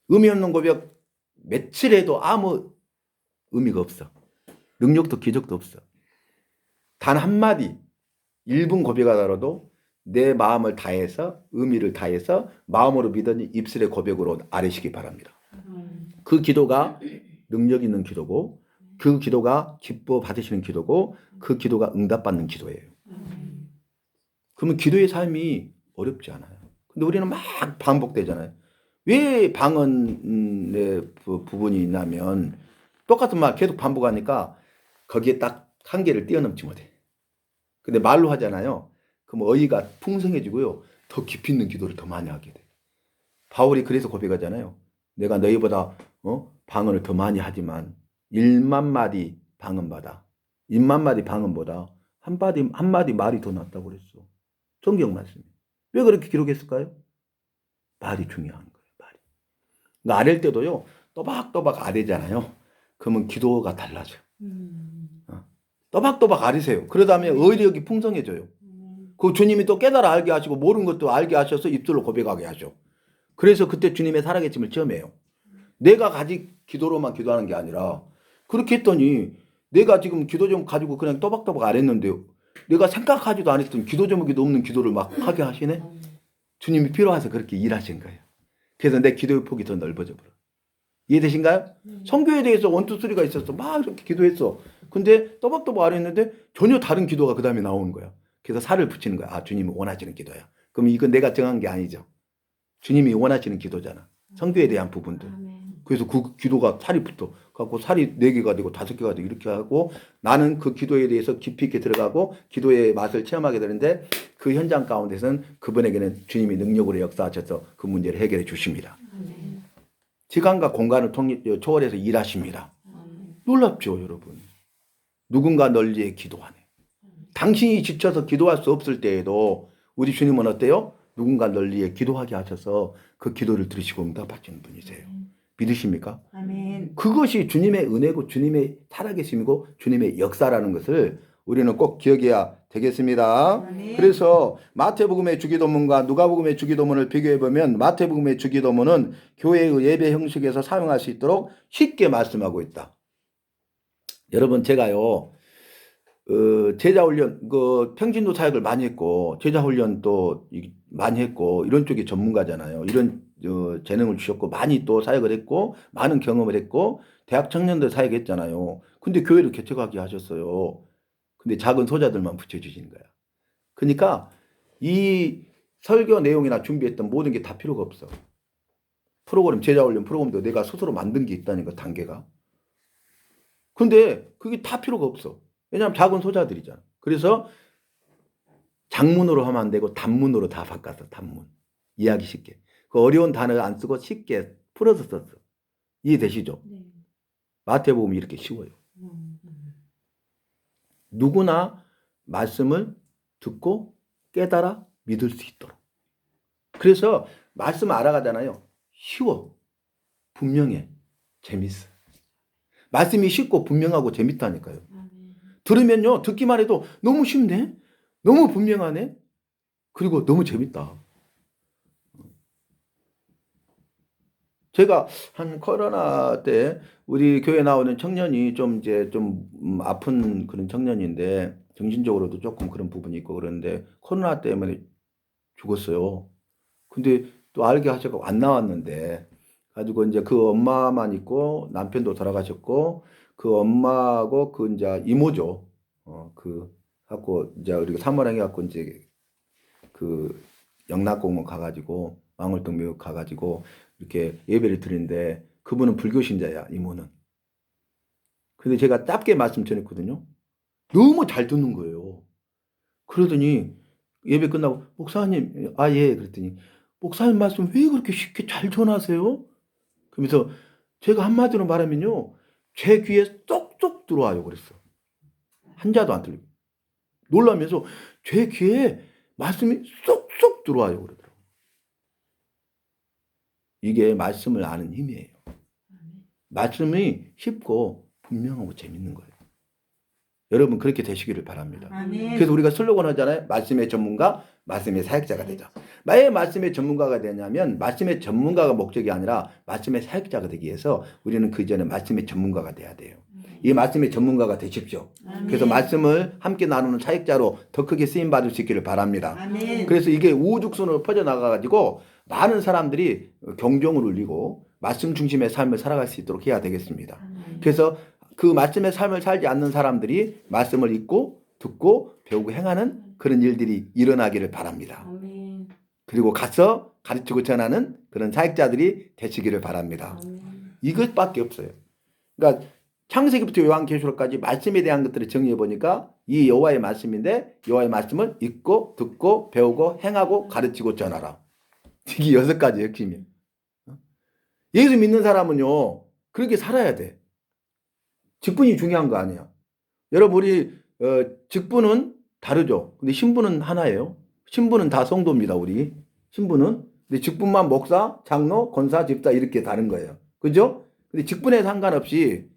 의미 없는 고백 며칠 해도 아무 의미가 없어. 능력도 기적도 없어. 단 한마디 1분 고백하더라도 내 마음을 다해서 의미를 다해서 마음으로 믿으니 입술의 고백으로 아뢰시기 바랍니다. 그 기도가 능력 있는 기도고 그 기도가 기뻐 받으시는 기도고 그 기도가 응답받는 기도예요. 그러면 기도의 삶이 어렵지 않아요. 근데 우리는 막 반복되잖아요. 왜 방언의 부분이 있냐면 똑같은 말 계속 반복하니까 거기에 딱 한계를 뛰어넘지 못해. 근데 말로 하잖아요. 그럼 어휘가 풍성해지고요. 더 깊이 있는 기도를 더 많이 하게 돼. 바울이 그래서 고백하잖아요. 내가 너희보다 방언을 더 많이 하지만 1만 마디 방언보다 1만 마디 방언보다 한마디 말이 더 낫다고 그랬어. 성경 말씀이. 왜 그렇게 기록했을까요? 말이 중요한 거예요. 말이. 그러니까 아랠 때도요. 또박또박 아뢰잖아요. 그러면 기도가 달라져. 또박또박 아뢰세요. 그러다 보면 의력이 풍성해져요. 그 주님이 또 깨달아 알게 하시고 모르는 것도 알게 하셔서 입술로 고백하게 하죠. 그래서 그때 주님의 살아계심을 체험해요. 내가 가진 기도로만 기도하는 게 아니라 그렇게 했더니 내가 지금 기도 좀 가지고 그냥 또박또박 아랬는데요. 내가 생각하지도 않았던 기도 제목이 없는 기도를 막 하게 하시네. 주님이 필요해서 그렇게 일하신 거예요. 그래서 내 기도의 폭이 더 넓어져 버려. 이해되신가요? 성교에 대해서 원투쓰리가 있었어. 막 이렇게 기도했어. 근데 또박또박 아랬는데 전혀 다른 기도가 그 다음에 나오는 거야. 그래서 살을 붙이는 거야. 아, 주님이 원하시는 기도야. 그럼 이건 내가 정한 게 아니죠. 주님이 원하시는 기도잖아. 성교에 대한 부분들. 그래서 그 기도가 살이 붙어. 갖고 살이 4개가 되고 5개가 되고 이렇게 하고 나는 그 기도에 대해서 깊이 있게 들어가고 기도의 맛을 체험하게 되는데 그 현장 가운데서는 그분에게는 주님이 능력으로 역사하셔서 그 문제를 해결해 주십니다. 시간과 공간을 초월해서 일하십니다. 놀랍죠, 여러분. 누군가 널 위해 기도하네. 당신이 지쳐서 기도할 수 없을 때에도 우리 주님은 어때요? 누군가 널 위해 기도하게 하셔서 그 기도를 들으시고 응답하시는 분이세요. 믿으십니까? 아멘. 그것이 주님의 은혜고 주님의 살아계심이고 주님의 역사라는 것을 우리는 꼭 기억해야 되겠습니다. 아멘. 그래서 마태복음의 주기도문과 누가복음의 주기도문을 비교해보면 마태복음의 주기도문은 교회의 예배 형식에서 사용할 수 있도록 쉽게 말씀하고 있다. 여러분 제가요 제자훈련 평진도 사역을 많이 했고 제자훈련도 많이 했고 이런 쪽에 전문가잖아요. 이런 재능을 주셨고 많이 또 사역을 했고 많은 경험을 했고 대학 청년들 사역했잖아요. 근데 교회를 개척하게 하셨어요. 근데 작은 소자들만 붙여주시는 거야. 그러니까 이 설교 내용이나 준비했던 모든 게 다 필요가 없어. 프로그램 제자훈련 프로그램도 내가 스스로 만든 게 있다니까 단계가. 근데 그게 다 필요가 없어. 왜냐하면 작은 소자들이잖아. 그래서 장문으로 하면 안 되고 단문으로 다 바꿨어. 단문. 이해하기 쉽게. 그 어려운 단어 안 쓰고 쉽게 풀어서 썼어. 이해되시죠? 네. 마태복음이 이렇게 쉬워요. 누구나 말씀을 듣고 깨달아 믿을 수 있도록. 그래서 말씀 알아가잖아요. 쉬워. 분명해. 재밌어. 말씀이 쉽고 분명하고 재밌다니까요. 들으면요. 듣기만 해도 너무 쉽네. 너무 분명하네. 그리고 너무 재밌다. 제가 한 코로나 때 우리 교회 나오는 청년이 좀 아픈 그런 청년인데 정신적으로도 조금 그런 부분이 있고 그런데 코로나 때문에 죽었어요. 근데 또 알게 하셔서 안 나왔는데 가지고 이제 그 엄마만 있고 남편도 돌아가셨고 그 엄마하고 그 이제 이모죠. 갖고 이제 우리가 사모랑 해갖고 이제 그 영락공원 가가지고 망월동 묘 가가지고 이렇게 예배를 드리는데 그분은 불교 신자야 이모는. 근데 제가 짧게 말씀 전했거든요. 너무 잘 듣는 거예요. 그러더니 예배 끝나고 목사님 예 그랬더니 목사님 말씀 왜 그렇게 쉽게 잘 전하세요? 그러면서 제가 한마디로 말하면요 제 귀에 쏙쏙 들어와요 그랬어. 한자도 안 틀리고 놀라면서 제 귀에 말씀이 쏙쏙 들어와요 그러더라고요. 이게 말씀을 아는 힘이에요. 말씀이 쉽고 분명하고 재밌는 거예요. 여러분 그렇게 되시기를 바랍니다. 아멘. 그래서 우리가 슬로건 하잖아요. 말씀의 전문가, 말씀의 사역자가 되자. 왜 말씀의 전문가가 되냐면 말씀의 전문가가 목적이 아니라 말씀의 사역자가 되기 위해서 우리는 그 전에 말씀의 전문가가 돼야 돼요. 이 말씀의 전문가가 되십시오. 아멘. 그래서 말씀을 함께 나누는 사역자로 더 크게 쓰임 받을 수 있기를 바랍니다. 아멘. 그래서 이게 우후죽순으로 퍼져나가 가지고 많은 사람들이 경종을 울리고 말씀 중심의 삶을 살아갈 수 있도록 해야 되겠습니다. 아멘. 그래서 그 말씀의 삶을 살지 않는 사람들이 말씀을 읽고 듣고 배우고 행하는 그런 일들이 일어나기를 바랍니다. 아멘. 그리고 가서 가르치고 전하는 그런 사역자들이 되시기를 바랍니다. 아멘. 이것밖에 없어요. 그러니까 창세기부터 요한계시록까지 말씀에 대한 것들을 정리해 보니까 이 여호와의 말씀인데 여호와의 말씀을 읽고 듣고 배우고 행하고 가르치고 전하라. 이게 6가지 핵심이에요. 예수 믿는 사람은요 그렇게 살아야 돼. 직분이 중요한 거 아니야. 여러분 우리 직분은 다르죠. 근데 신분은 하나예요. 신분은 다 성도입니다. 우리 신분은. 근데 직분만 목사, 장로, 권사, 집사 이렇게 다른 거예요. 그죠? 근데 직분에 상관없이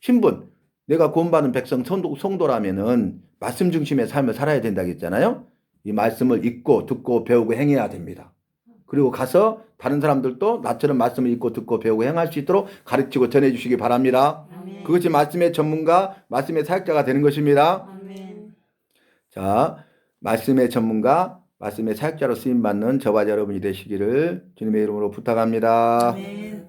신분, 내가 구원받은 백성 성도라면은 말씀 중심의 삶을 살아야 된다고 했잖아요. 이 말씀을 읽고 듣고 배우고 행해야 됩니다. 그리고 가서 다른 사람들도 나처럼 말씀을 읽고 듣고 배우고 행할 수 있도록 가르치고 전해주시기 바랍니다. 아멘. 그것이 말씀의 전문가, 말씀의 사역자가 되는 것입니다. 아멘. 자, 말씀의 전문가, 말씀의 사역자로 쓰임받는 저와 여러분이 되시기를 주님의 이름으로 부탁합니다. 아멘.